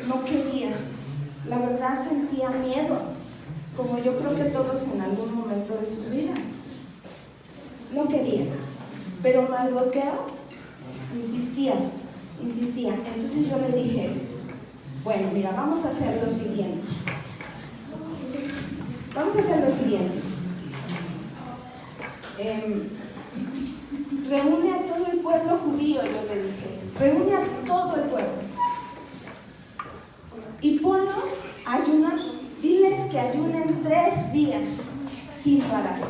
no quería, la verdad sentía miedo, como yo creo que todos en algún momento de sus vidas. No quería, pero Mardoqueo insistía. Entonces yo le dije, bueno, mira, vamos a hacer lo siguiente. Reúne a todo el pueblo judío, yo le dije. Reúne a todo el pueblo. Y ponlos a ayunar. Diles que ayunen 3 días sin parar.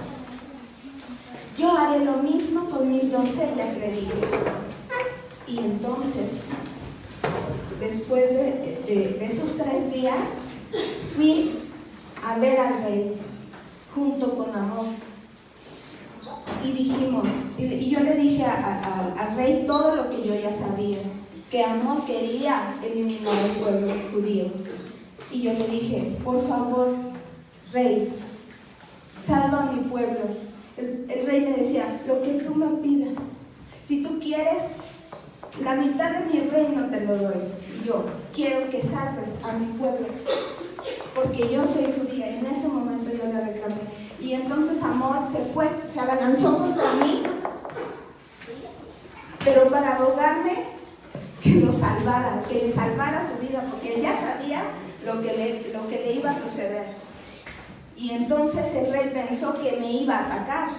Yo haré lo mismo con mis doncellas, le dije. Y entonces, después de esos 3 días, fui a ver al rey junto con Amón. Y yo le dije al rey todo lo que yo ya sabía, que Amón quería eliminar al pueblo judío. Y yo le dije, por favor, rey, salva a mi pueblo. El rey me decía, lo que tú me pidas. Si tú quieres, la mitad de mi reino te lo doy. Y yo quiero que salves a mi pueblo, porque yo soy judía. Y en ese momento yo le reclamé. Y entonces Amón se abalanzó contra mí, pero para rogarme que lo salvara, que le salvara su vida, porque ya sabía lo que le iba a suceder. Y entonces el rey pensó que me iba a atacar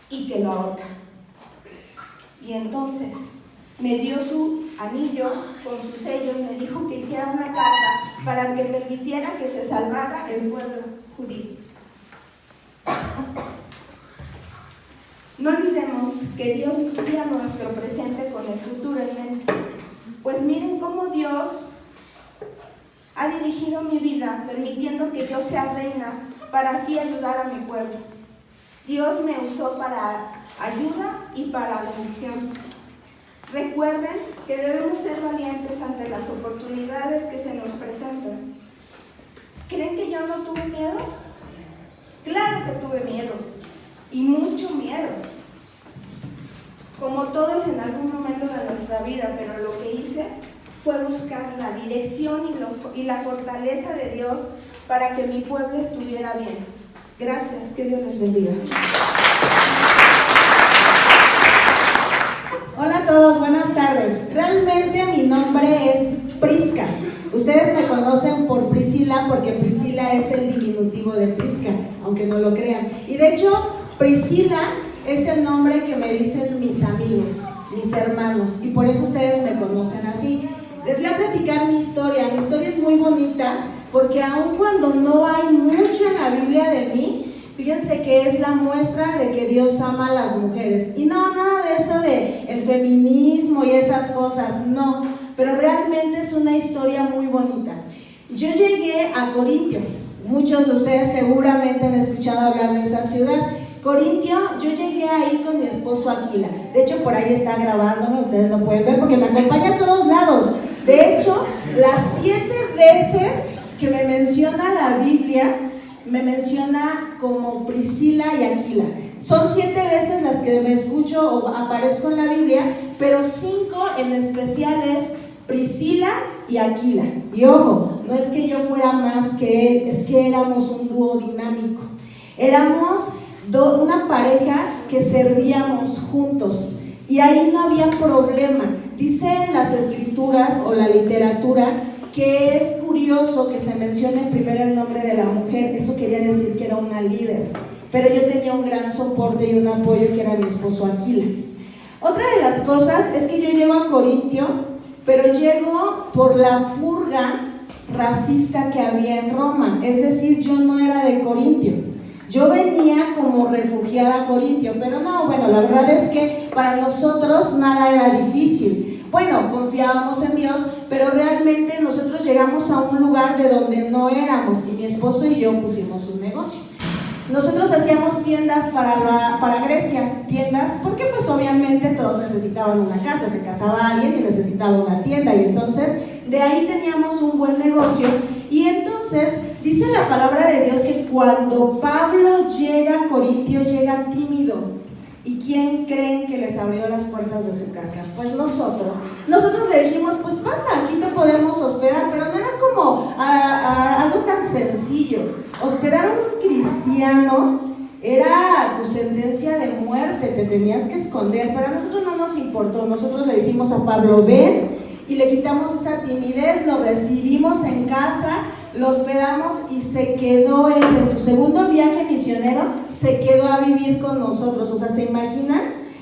y que lo ahorca. Y entonces me dio su anillo con su sello y me dijo que hiciera una carta para que permitiera que se salvara el pueblo judío. No olvidemos que Dios guía nuestro presente con el futuro en mente. Pues miren cómo Dios ha dirigido mi vida, permitiendo que yo sea reina para así ayudar a mi pueblo. Dios me usó para ayuda y para bendición. Recuerden que debemos ser valientes ante las oportunidades que se nos presentan. ¿Creen que yo no tuve miedo? Claro que tuve miedo, y mucho miedo, como todos en algún momento de nuestra vida, pero lo que hice fue buscar la dirección y la fortaleza de Dios para que mi pueblo estuviera bien. Gracias, que Dios les bendiga. Hola a todos, buenas tardes. Realmente mi nombre es Prisca. Ustedes me conocen por Priscila porque Priscila es el diminutivo de Prisca, aunque no lo crean. Y de hecho, Priscila es el nombre que me dicen mis amigos, mis hermanos, y por eso ustedes me conocen así. Les voy a platicar mi historia. Mi historia es muy bonita porque aun cuando no hay mucho en la Biblia de mí, fíjense que es la muestra de que Dios ama a las mujeres. Y no, nada de eso de el feminismo y esas cosas, no. Pero realmente es una historia muy bonita. Yo llegué a Corintio. Muchos de ustedes seguramente han escuchado hablar de esa ciudad. Corintio, yo llegué ahí con mi esposo Aquila. De hecho, por ahí está grabándome, ustedes lo pueden ver porque me acompaña a todos lados. De veces que me menciona la Biblia, me menciona como Priscila y Aquila. Son 7 veces las que me escucho o aparezco en la Biblia, pero 5 en especial es Priscila y Aquila. Y ojo, no es que yo fuera más que él, es que éramos un dúo dinámico. Éramos una pareja que servíamos juntos y ahí no había problema. Dicen las escrituras o la literatura que es curioso que se mencione primero el nombre de la mujer. Eso quería decir que era una líder, pero yo tenía un gran soporte y un apoyo que era mi esposo Aquila. Otra de las cosas es que yo llego a Corintio, pero llego por la purga racista que había en Roma. Es decir, yo no era de Corintio, yo venía como refugiada a Corintio, pero no, bueno, la verdad es que para nosotros nada era difícil. Bueno, confiábamos en Dios, pero realmente nosotros llegamos a un lugar de donde no éramos y mi esposo y yo pusimos un negocio. Nosotros hacíamos tiendas para Grecia, tiendas, porque pues obviamente todos necesitaban una casa, se casaba alguien y necesitaba una tienda, y entonces de ahí teníamos un buen negocio. Y entonces dice la palabra de Dios que cuando Pablo llega a Corintio, llega tímido. ¿Y quién creen que les abrió las puertas de su casa? Pues nosotros. Nosotros le dijimos, pues pasa, aquí te podemos hospedar, pero no era como algo tan sencillo. Hospedar a un cristiano era tu sentencia de muerte, te tenías que esconder, pero a nosotros no nos importó. Nosotros le dijimos a Pablo, ven, y le quitamos esa timidez, lo recibimos en casa, lo hospedamos y se quedó él en su segundo viaje misionero, se quedó a vivir con nosotros. O sea, ¿se imaginan?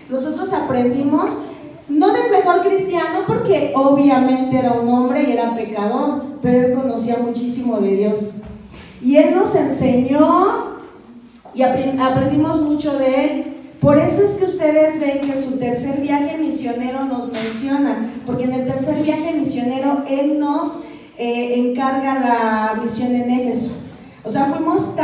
Nosotros aprendimos, no del mejor cristiano, porque obviamente era un hombre y era pecador, pero él conocía muchísimo de Dios. Y él nos enseñó y aprendimos mucho de él. Por eso es que ustedes ven que en su tercer viaje misionero nos menciona, porque en el tercer viaje misionero él nos encarga la misión en Éfeso. O sea, fuimos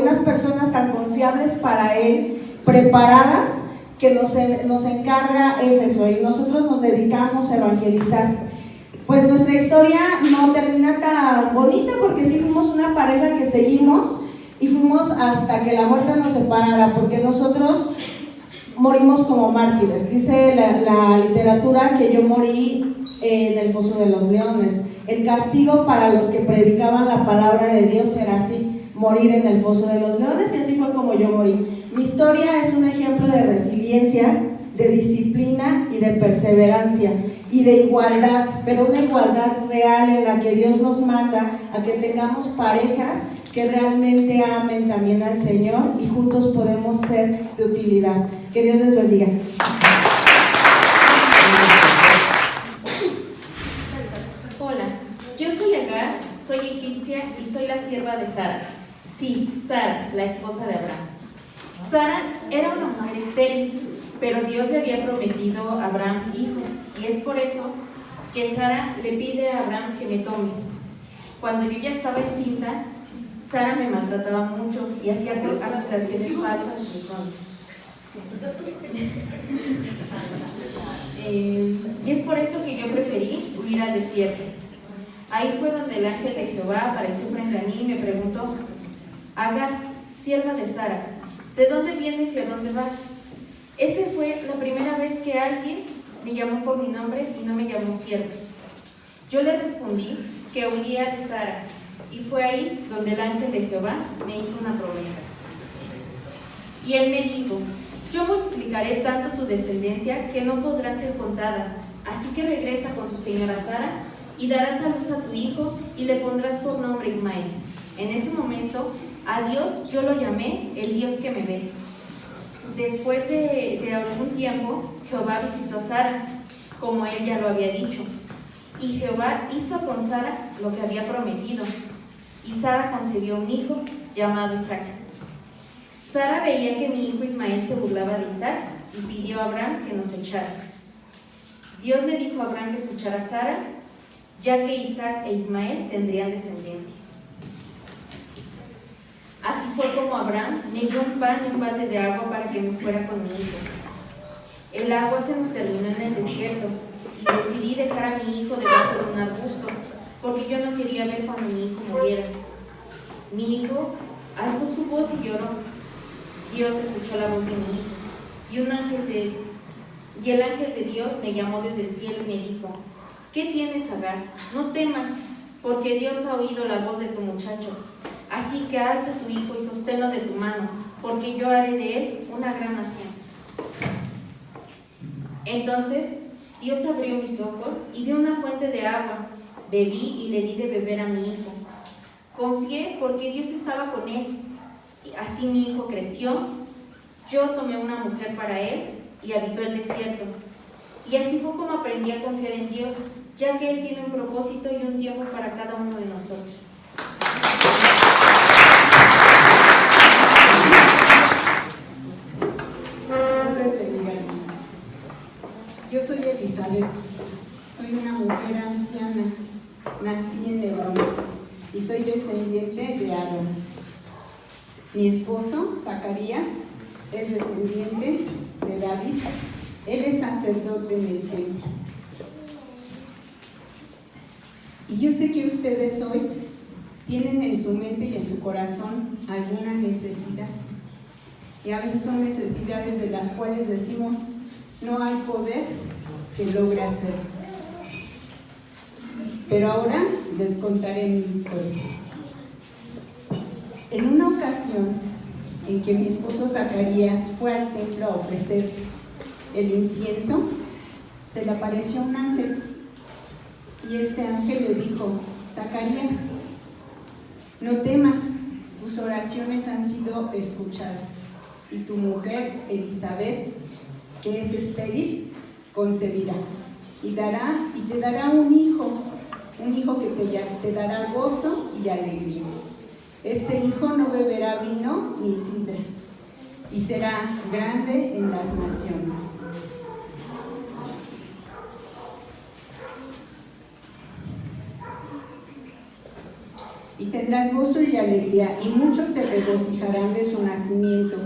unas personas tan confiables para él, preparadas, que nos encarga Éfeso y nosotros nos dedicamos a evangelizar. Pues nuestra historia no termina tan bonita, porque sí fuimos una pareja que seguimos y fuimos hasta que la muerte nos separara, porque nosotros morimos como mártires. Dice la literatura que yo morí en el foso de los leones. El castigo para los que predicaban la palabra de Dios era así, morir en el foso de los leones, y así fue como yo morí. Mi historia es un ejemplo de resiliencia, de disciplina y de perseverancia y de igualdad, pero una igualdad real en la que Dios nos manda a que tengamos parejas que realmente amen también al Señor y juntos podemos ser de utilidad. Que Dios les bendiga. Hola, yo soy Agar, soy egipcia y soy la sierva de Sara. Sí, Sara, la esposa de Abraham. Sara era una mujer estéril, pero Dios le había prometido a Abraham hijos, y es por eso que Sara le pide a Abraham que me tome. Cuando yo ya estaba encinta, Sara me maltrataba mucho y hacía acusaciones falsas. Y es por eso que yo preferí huir al desierto. Ahí fue donde el ángel de Jehová apareció frente a mí y me preguntó: Agar, sierva de Sara, ¿de dónde vienes y a dónde vas? Esa fue la primera vez que alguien me llamó por mi nombre y no me llamó sierva. Yo le respondí que huía de Sara, y fue ahí donde el ángel de Jehová me hizo una promesa. Y él me dijo: yo multiplicaré tanto tu descendencia que no podrá ser contada, así que regresa con tu señora Sara y darás a luz a tu hijo y le pondrás por nombre Ismael. En ese momento, a Dios yo lo llamé el Dios que me ve. Después de algún tiempo, Jehová visitó a Sara, como él ya lo había dicho, y Jehová hizo con Sara lo que había prometido, y Sara concibió un hijo llamado Isaac. Sara veía que mi hijo Ismael se burlaba de Isaac y pidió a Abraham que nos echara. Dios le dijo a Abraham que escuchara a Sara, ya que Isaac e Ismael tendrían descendencia. Así fue como Abraham me dio un pan y un balde de agua para que me fuera con mi hijo. El agua se nos terminó en el desierto y decidí dejar a mi hijo debajo de un arbusto, porque porque yo no quería ver cuando mi hijo muriera. Mi hijo alzó su voz y lloró. Dios escuchó la voz de mi hijo, y el ángel de Dios me llamó desde el cielo y me dijo: ¿qué tienes, Agar? No temas, porque Dios ha oído la voz de tu muchacho. Así que alza a tu hijo y sosténlo de tu mano, porque yo haré de él una gran nación. Entonces Dios abrió mis ojos y vi una fuente de agua. Bebí y le di de beber a mi hijo. Confié porque Dios estaba con él. Así mi hijo creció. Yo tomé una mujer para él y habitó el desierto. Y así fue como aprendí a confiar en Dios, ya que Él tiene un propósito y un tiempo para cada uno de nosotros. Señor les bendiga, hermanos. Yo soy Elizabeth, soy una mujer anciana, nací en Hebrón y soy descendiente de Aarón. Mi esposo, Zacarías, es descendiente de David. Él es sacerdote en el templo. Y yo sé que ustedes hoy tienen en su mente y en su corazón alguna necesidad. Y a veces son necesidades de las cuales decimos, no hay poder que logre hacer. Pero ahora les contaré mi historia. En una ocasión en que mi esposo Zacarías fue al templo a ofrecer el incienso, se le apareció un ángel. Y este ángel le dijo: Zacarías, no temas, tus oraciones han sido escuchadas. Y tu mujer, Elizabeth, que es estéril, concebirá y te dará un hijo que te dará gozo y alegría. Este hijo no beberá vino ni sidra, y será grande en las naciones. Y tendrás gozo y alegría, y muchos se regocijarán de su nacimiento,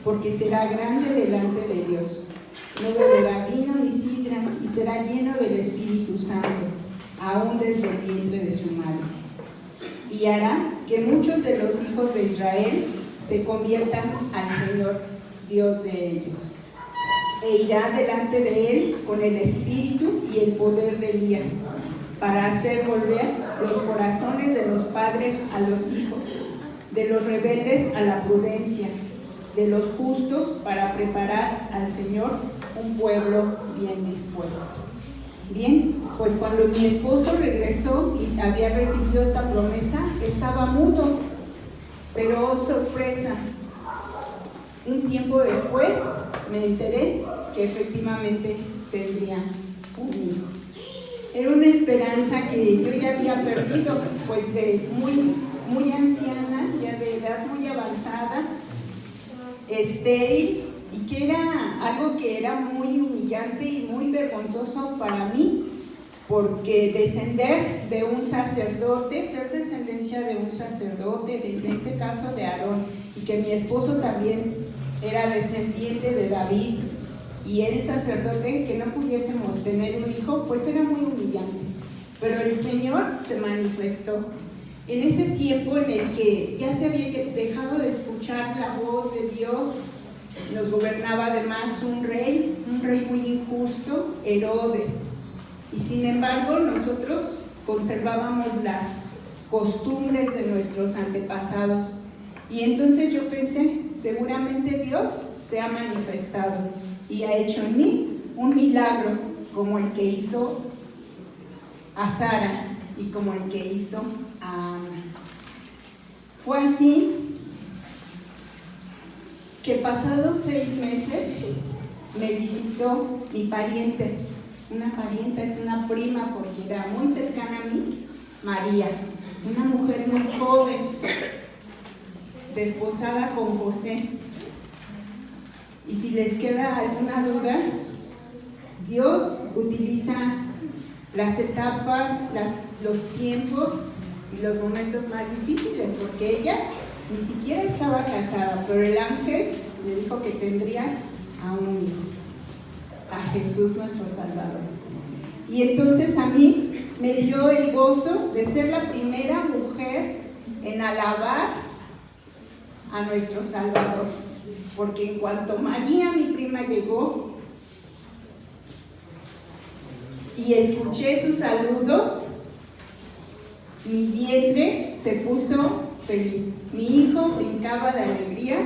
porque será grande delante de Dios. No beberá vino ni sidra, y será lleno del Espíritu Santo, aún desde el vientre de su madre. Y hará que muchos de los hijos de Israel se conviertan al Señor, Dios de ellos. E irá delante de él con el espíritu y el poder de Elías, para hacer volver los corazones de los padres a los hijos, de los rebeldes a la prudencia, de los justos para preparar al Señor un pueblo bien dispuesto. Bien, pues cuando mi esposo regresó y había recibido esta promesa, estaba mudo, pero oh sorpresa, un tiempo después me enteré que efectivamente tendría un hijo. Era una esperanza que yo ya había perdido, pues de muy anciana, ya de edad muy avanzada, estéril, y que era algo que era muy humillante y muy vergonzoso para mí, porque descender de un sacerdote, ser descendencia de un sacerdote, en este caso de Aarón, y que mi esposo también era descendiente de David, y él sacerdote, que no pudiésemos tener un hijo, pues era muy humillante. Pero el Señor se manifestó. En ese tiempo en el que ya se había dejado de escuchar la voz de Dios, nos gobernaba además un rey muy injusto, Herodes. Y sin embargo nosotros conservábamos las costumbres de nuestros antepasados. Y entonces yo pensé, seguramente Dios se ha manifestado y ha hecho en mí un milagro como el que hizo a Sara y como el que hizo a Ana. Fue así que pasados 6 meses me visitó mi pariente. Una parienta es una prima porque era muy cercana a mí, María, una mujer muy joven, desposada con José. Y si les queda alguna duda, Dios utiliza las etapas, los tiempos y los momentos más difíciles, porque ella ni siquiera estaba casada, pero el ángel le dijo que tendría a un hijo, a Jesús nuestro Salvador. Y entonces a mí me dio el gozo de ser la primera mujer en alabar a nuestro Salvador, porque en cuanto María, mi prima, llegó y escuché sus saludos, mi vientre se puso feliz. Mi hijo brincaba de alegría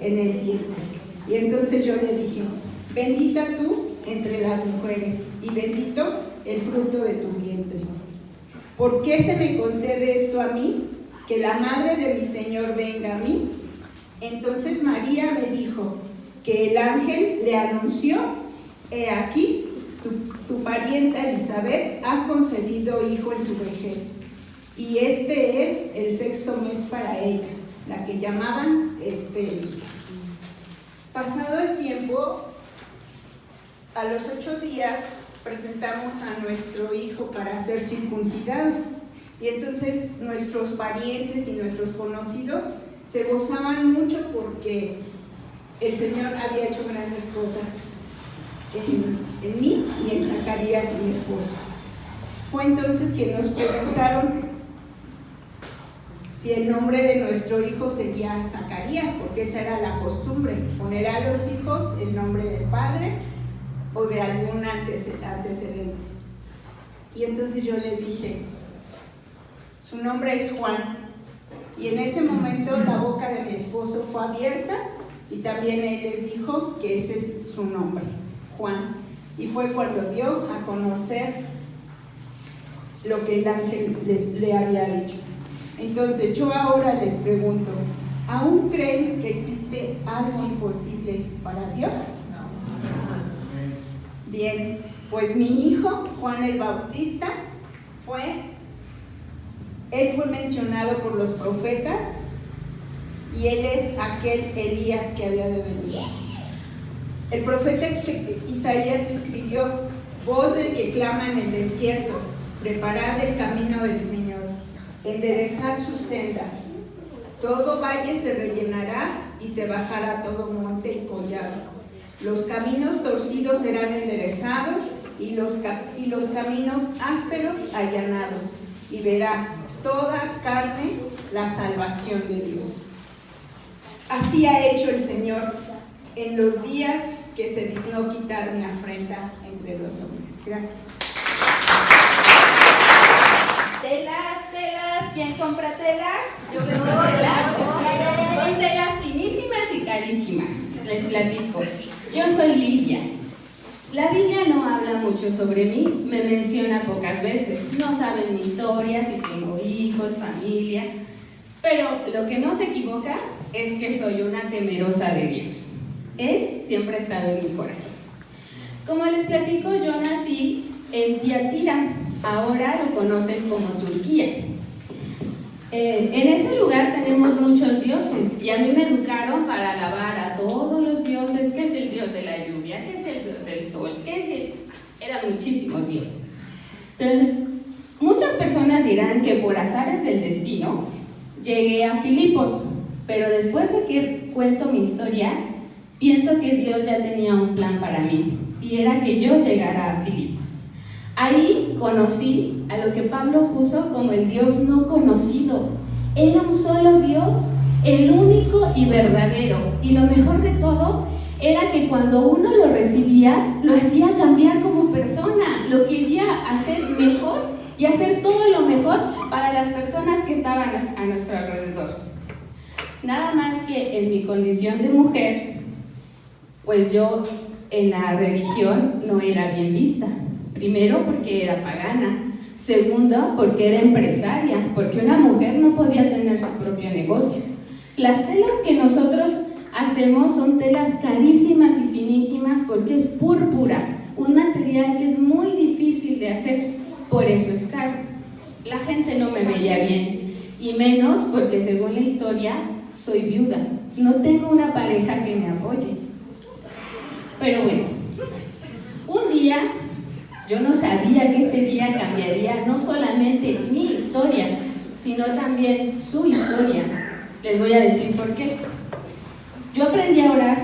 en el vientre. Y entonces yo le dije: bendita tú entre las mujeres y bendito el fruto de tu vientre. ¿Por qué se me concede esto a mí? Que la madre de mi Señor venga a mí. Entonces María me dijo que el ángel le anunció: he aquí, tu parienta Elizabeth ha concebido hijo en su vejez, y este es el 6º mes para ella, la que llamaban estéril. Pasado el tiempo, a los 8 días presentamos a nuestro hijo para ser circuncidado, y entonces nuestros parientes y nuestros conocidos se gozaban mucho porque el Señor había hecho grandes cosas en mí y en Zacarías, mi esposo. Fue entonces que nos preguntaron si el nombre de nuestro hijo sería Zacarías, porque esa era la costumbre, poner a los hijos el nombre del padre o de algún antecedente. Y entonces yo le dije: su nombre es Juan. Y en ese momento la boca de mi esposo fue abierta y también él les dijo que ese es su nombre, Juan. Y fue cuando dio a conocer lo que el ángel le había dicho. Entonces yo ahora les pregunto: ¿aún creen que existe algo imposible para Dios? Bien, pues mi hijo Juan el Bautista él fue mencionado por los profetas, y él es aquel Elías que había de venir. El profeta Isaías escribió: voz del que clama en el desierto, preparad el camino del Señor, enderezad sus sendas. Todo valle se rellenará y se bajará todo monte y collado. Los caminos torcidos serán enderezados y los caminos ásperos allanados, y verá toda carne la salvación de Dios. Así ha hecho el Señor en los días que se dignó quitar mi afrenta entre los hombres. Gracias. Telas, ¿quién compra telas? Yo vendo telas. Son telas finísimas y carísimas. Les platico. Yo soy Lidia. La Biblia no habla mucho sobre mí, me menciona pocas veces. No saben mi historia, si tengo hijos, familia. Pero lo que no se equivoca es que soy una temerosa de Dios. Él siempre ha estado en mi corazón. Como les platico, yo nací en Tiatira, ahora lo conocen como Turquía. En ese lugar tenemos muchos dioses, y a mí me educaron para alabar a todos los dioses, que es el dios de la lluvia, que es el dios del sol, eran muchísimos dioses. Entonces, muchas personas dirán que por azares del destino llegué a Filipos, pero después de que cuento mi historia, pienso que Dios ya tenía un plan para mí, y era que yo llegara a Filipos. Ahí conocí a lo que Pablo puso como el Dios no conocido. Era un solo Dios, el único y verdadero. Y lo mejor de todo era que cuando uno lo recibía, lo hacía cambiar como persona, lo quería hacer mejor y hacer todo lo mejor para las personas que estaban a nuestro alrededor. Nada más que en mi condición de mujer, pues yo en la religión no era bien vista. Primero, porque era pagana. Segundo, porque era empresaria, porque una mujer no podía tener su propio negocio. Las telas que nosotros hacemos son telas carísimas y finísimas porque es púrpura, un material que es muy difícil de hacer, por eso es caro. La gente no me veía bien, y menos porque según la historia soy viuda, no tengo una pareja que me apoye. Pero bueno, un día yo no sabía que ese día cambiaría no solamente mi historia, sino también su historia. Les voy a decir por qué. Yo aprendí a orar,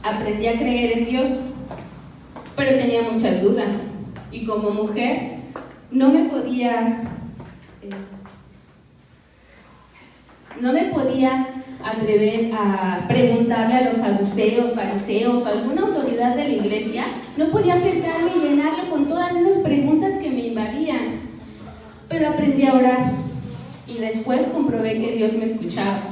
aprendí a creer en Dios, pero tenía muchas dudas. Y como mujer, no me podía atrever a preguntarle a los saduceos, fariseos o alguna autoridad de la iglesia, no podía acercarme y llenarlo con todas esas preguntas que me invadían. Pero aprendí a orar y después comprobé que Dios me escuchaba,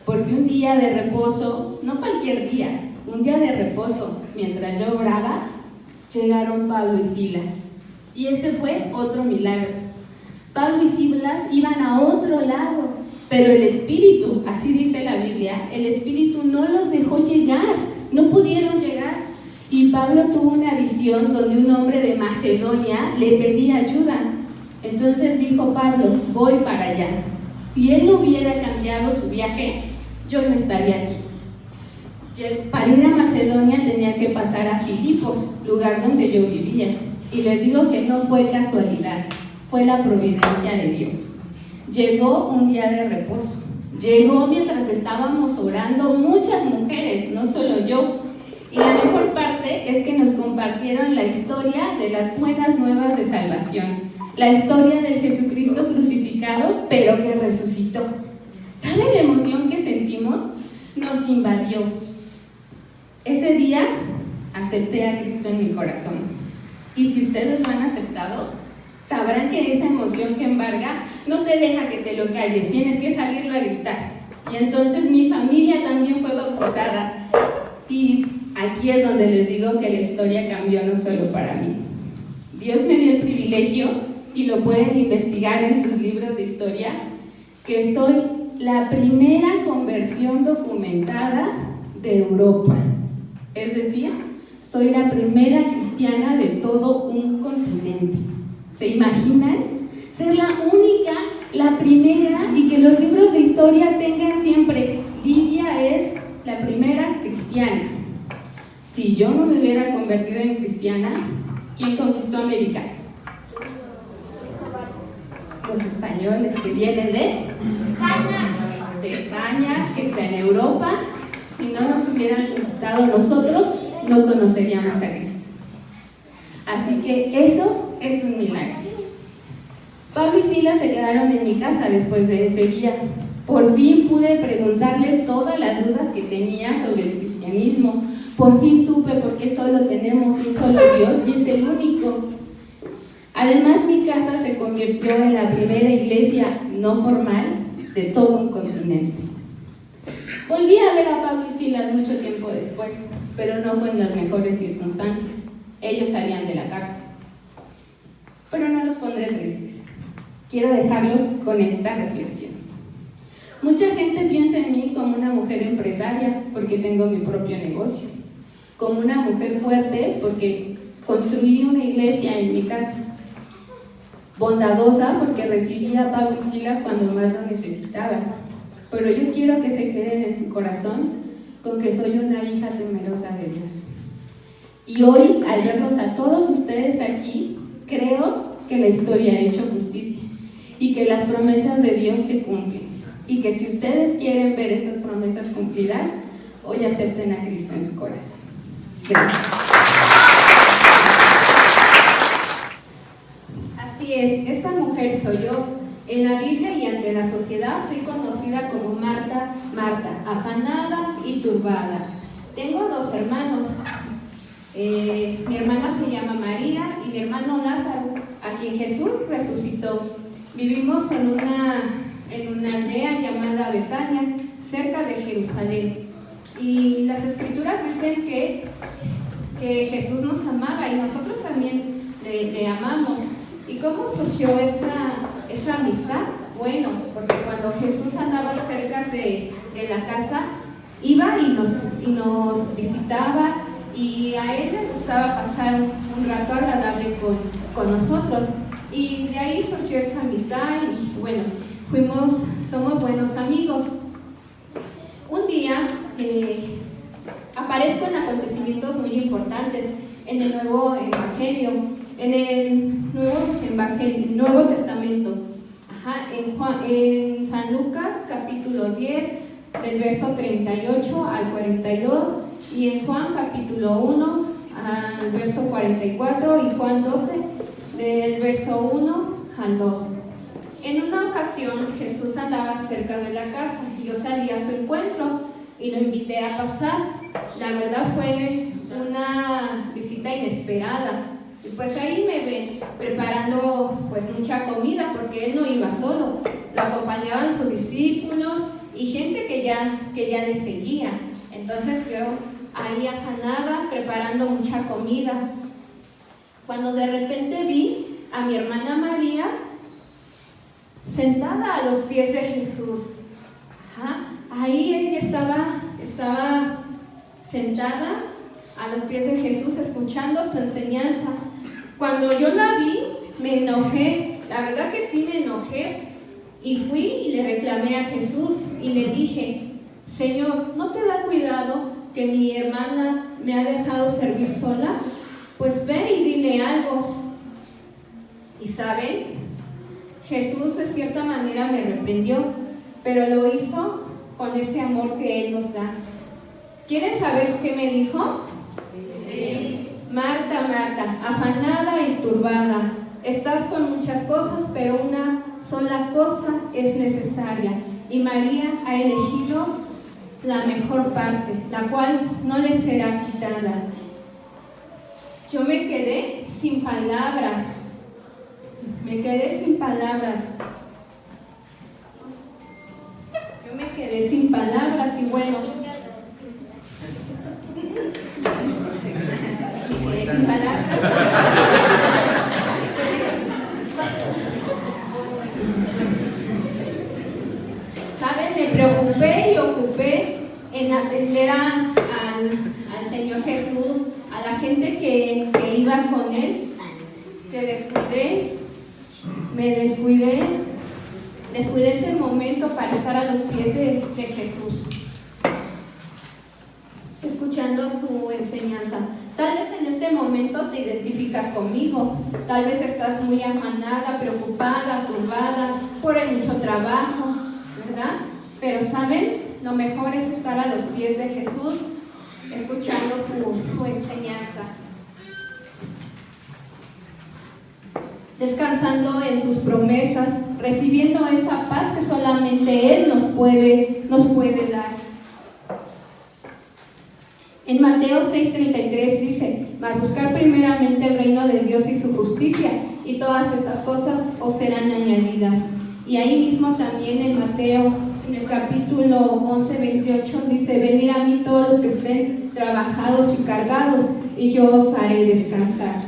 porque un día de reposo, no cualquier día, un día de reposo, mientras yo oraba, llegaron Pablo y Silas, y ese fue otro milagro. Pablo y Silas iban a otro lado, pero el Espíritu, así dice la Biblia, el Espíritu no los dejó llegar, no pudieron llegar. Y Pablo tuvo una visión donde un hombre de Macedonia le pedía ayuda. Entonces dijo Pablo, voy para allá. Si él no hubiera cambiado su viaje, yo no estaría aquí. Para ir a Macedonia tenía que pasar a Filipos, lugar donde yo vivía. Y les digo que no fue casualidad, fue la providencia de Dios. Llegó un día de reposo, llegó mientras estábamos orando muchas mujeres, no solo yo. Y la mejor parte es que nos compartieron la historia de las buenas nuevas de salvación, la historia del Jesucristo crucificado, pero que resucitó. ¿Saben la emoción que sentimos? Nos invadió. Ese día acepté a Cristo en mi corazón. Y si ustedes lo han aceptado, sabrán que esa emoción que embarga no te deja que te lo calles, tienes que salirlo a gritar. Y entonces mi familia también fue bautizada. Y aquí es donde les digo que la historia cambió no solo para mí. Dios me dio el privilegio, y lo pueden investigar en sus libros de historia, que soy la primera conversión documentada de Europa. Es decir, soy la primera cristiana de todo un continente. ¿Se imaginan? Ser la única, la primera, y que los libros de historia tengan siempre, Lidia es la primera cristiana. Si yo no me hubiera convertido en cristiana, ¿quién conquistó América? Los españoles que vienen de España, que está en Europa. Si no nos hubieran conquistado nosotros, no conoceríamos a Cristo. Así que eso es un milagro. Pablo y Silas se quedaron en mi casa después de ese día. Por fin pude preguntarles todas las dudas que tenía sobre el cristianismo. Por fin supe por qué solo tenemos un solo Dios y es el único. Además, mi casa se convirtió en la primera iglesia no formal de todo un continente. Volví a ver a Pablo y Silas mucho tiempo después, pero no fue en las mejores circunstancias. Ellos salían de la cárcel. Pero no los pondré tristes. Quiero dejarlos con esta reflexión. Mucha gente piensa en mí como una mujer empresaria porque tengo mi propio negocio, como una mujer fuerte porque construí una iglesia en mi casa, bondadosa porque recibí a Pablo y Silas cuando más lo necesitaban. Pero yo quiero que se queden en su corazón con que soy una hija temerosa de Dios. Y hoy, al verlos a todos ustedes aquí, creo que la historia ha hecho justicia y que las promesas de Dios se cumplen. Y que si ustedes quieren ver esas promesas cumplidas, hoy acepten a Cristo en su corazón. Gracias. Así es, esa mujer soy yo. En la Biblia y ante la sociedad soy conocida como Marta, afanada y turbada. Tengo dos hermanos. Mi hermana se llama María y mi hermano Lázaro, a quien Jesús resucitó. Vivimos en una aldea llamada Betania, cerca de Jerusalén. Y las escrituras dicen que Jesús nos amaba y nosotros también le amamos. ¿Y cómo surgió esa amistad? Bueno, porque cuando Jesús andaba cerca de la casa, iba y nos visitaba, y a él les gustaba pasar un rato agradable con nosotros. Y de ahí surgió esa amistad y bueno, somos buenos amigos. Un día aparezco en acontecimientos muy importantes en el Nuevo Evangelio, en el Nuevo Testamento. En San Lucas capítulo 10 del verso 38 al 42 y en Juan capítulo 1 al verso 44 y Juan 12 del verso 1 al 2. En una ocasión Jesús andaba cerca de la casa y yo salí a su encuentro y lo invité a pasar. La verdad fue una visita inesperada. Y pues ahí me ven preparando pues mucha comida porque él no iba solo. Lo acompañaban sus discípulos y gente que ya le seguía. Entonces yo ahí afanada preparando mucha comida. Cuando de repente vi a mi hermana María sentada a los pies de Jesús. Ahí ella estaba sentada a los pies de Jesús escuchando su enseñanza. Cuando yo la vi, me enojé, la verdad que sí me enojé, y fui y le reclamé a Jesús y le dije: Señor, ¿no te da cuidado que mi hermana me ha dejado servir sola? Pues ve y dile algo. Y ¿saben? Jesús de cierta manera me reprendió, pero lo hizo con ese amor que Él nos da. ¿Quieren saber qué me dijo? Sí. Marta, Marta, afanada y turbada, estás con muchas cosas, pero una sola cosa es necesaria. Y María ha elegido la mejor parte, la cual no le será quitada. Yo me quedé sin palabras. Me quedé sin palabras y bueno, sin palabras. ¿Saben? Me preocupé y ocupé en atender al Señor Jesús, a la gente que iba con Él, que descuidé ese momento para estar a los pies de Jesús, escuchando su enseñanza. Tal vez en este momento te identificas conmigo, tal vez estás muy afanada, preocupada, turbada por el mucho trabajo, ¿verdad? Pero ¿saben? Lo mejor es estar a los pies de Jesús, escuchando su enseñanza, descansando en sus promesas, recibiendo esa paz que solamente Él nos puede dar. En Mateo 6:33 dice: mas buscar primeramente el reino de Dios y su justicia, y todas estas cosas os serán añadidas. Y ahí mismo también en Mateo, en el capítulo 11:28 dice: venid a mí todos los que estén trabajados y cargados, y yo os haré descansar.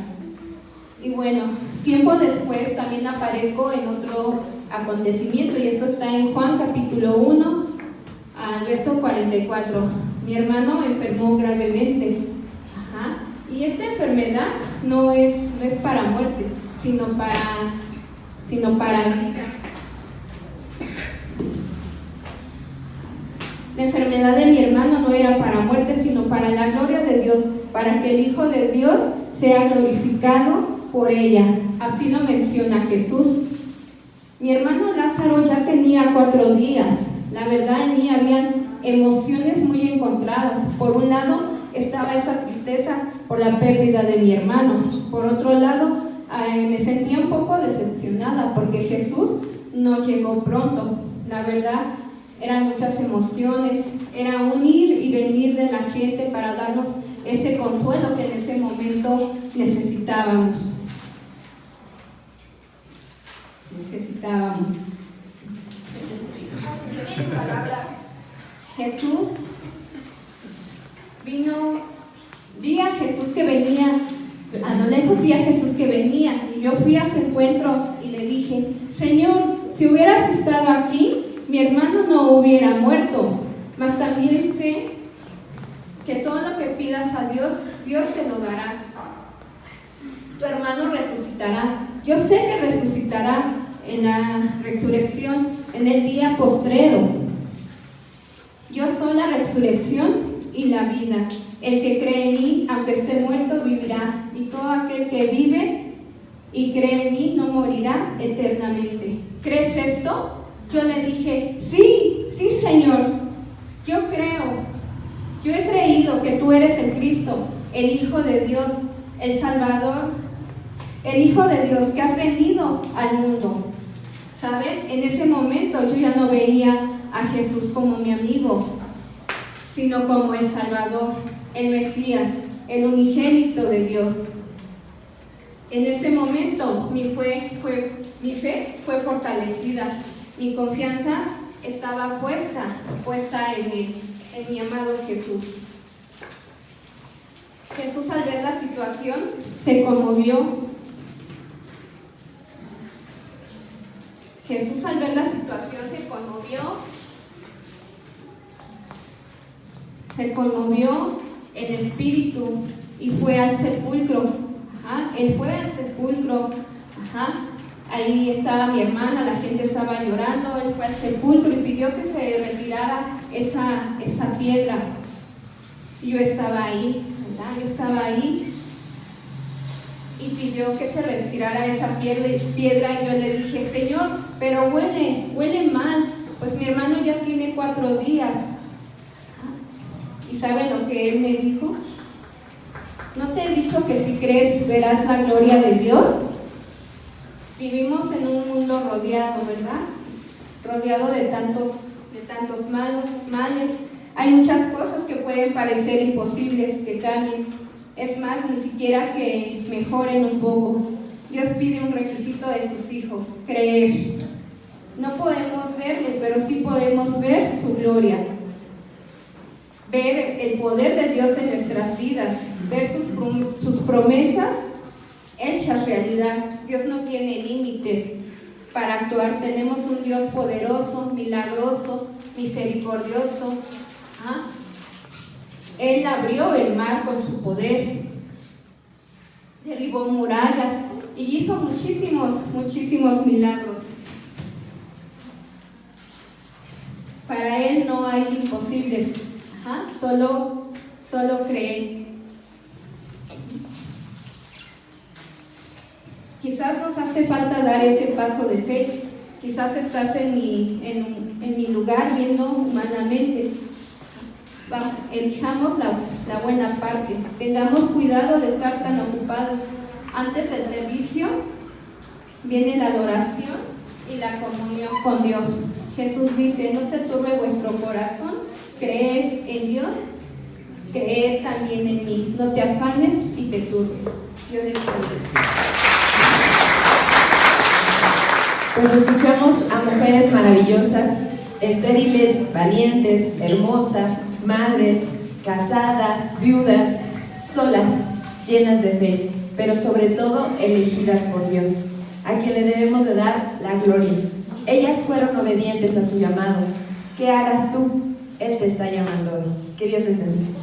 Y bueno, tiempo después también aparezco en otro acontecimiento, y esto está en Juan capítulo 1 al verso 44. Mi hermano enfermó gravemente. Y esta enfermedad no es para muerte, sino para vida. La enfermedad de mi hermano no era para muerte, sino para la gloria de Dios, para que el Hijo de Dios sea glorificado por ella. Así lo menciona Jesús. Mi hermano Lázaro ya tenía 4 días. La verdad, en mí habían emociones muy encontradas. Por un lado estaba esa tristeza por la pérdida de mi hermano. Por otro lado, me sentía un poco decepcionada porque Jesús no llegó pronto. La verdad, eran muchas emociones, era un ir y venir de la gente para darnos ese consuelo que en ese momento necesitábamos. Jesús vino, vi a Jesús que venía, a lo lejos vi a Jesús que venía, y yo fui a su encuentro y le dije: Señor, si hubieras estado aquí, mi hermano no hubiera muerto, mas también sé que todo lo que pidas a Dios, Dios te lo dará. Tu hermano resucitará. Yo sé que resucitará en la resurrección, en el día postrero. Yo soy la resurrección y la vida. El que cree en mí, aunque esté muerto, vivirá. Y todo aquel que vive y cree en mí no morirá eternamente. ¿Crees esto? Yo le dije: sí, Señor, yo creo. Yo he creído que tú eres el Cristo, el Hijo de Dios, el Salvador el Hijo de Dios, que has venido al mundo. ¿Saben? En ese momento yo ya no veía a Jesús como mi amigo, sino como el Salvador, el Mesías, el unigénito de Dios. En ese momento mi fe fue fortalecida, mi confianza estaba puesta en mi amado Jesús. Jesús, al ver la situación, se conmovió. Jesús, al ver la situación, se conmovió en espíritu y fue al sepulcro. Él fue al sepulcro. Ahí estaba mi hermana, la gente estaba llorando. Él fue al sepulcro y pidió que se retirara esa piedra. Y yo estaba ahí, ¿verdad? Yo estaba ahí y pidió que se retirara esa piedra y yo le dije, Señor, pero huele mal, pues mi hermano ya tiene 4 días. ¿Y saben lo que él me dijo? ¿No te he dicho que si crees verás la gloria de Dios? Vivimos en un mundo rodeado, ¿verdad? Rodeado de tantos males. Hay muchas cosas que pueden parecer imposibles que cambien. Es más, ni siquiera que mejoren un poco. Dios pide un requisito de sus hijos: creer. No podemos verle, pero sí podemos ver su gloria. Ver el poder de Dios en nuestras vidas, ver sus promesas hechas realidad. Dios no tiene límites para actuar. Tenemos un Dios poderoso, milagroso, misericordioso. Él abrió el mar con su poder, derribó murallas y hizo muchísimos milagros. Para Él no hay imposibles. Solo cree. Quizás nos hace falta dar ese paso de fe. Quizás estás en mi lugar viendo humanamente. Elijamos la buena parte. Tengamos cuidado de estar tan ocupados. Antes del servicio viene la adoración y la comunión con Dios. Jesús dice: no se turbe vuestro corazón, creed en Dios, creed también en mí. No te afanes y te turbes. Dios les bendiga. Pues escuchamos a mujeres maravillosas, estériles, valientes, hermosas, madres, casadas, viudas, solas, llenas de fe, pero sobre todo elegidas por Dios, a quien le debemos de dar la gloria. Ellas fueron obedientes a su llamado. ¿Qué harás tú? Él te está llamando hoy. Que Dios les bendiga.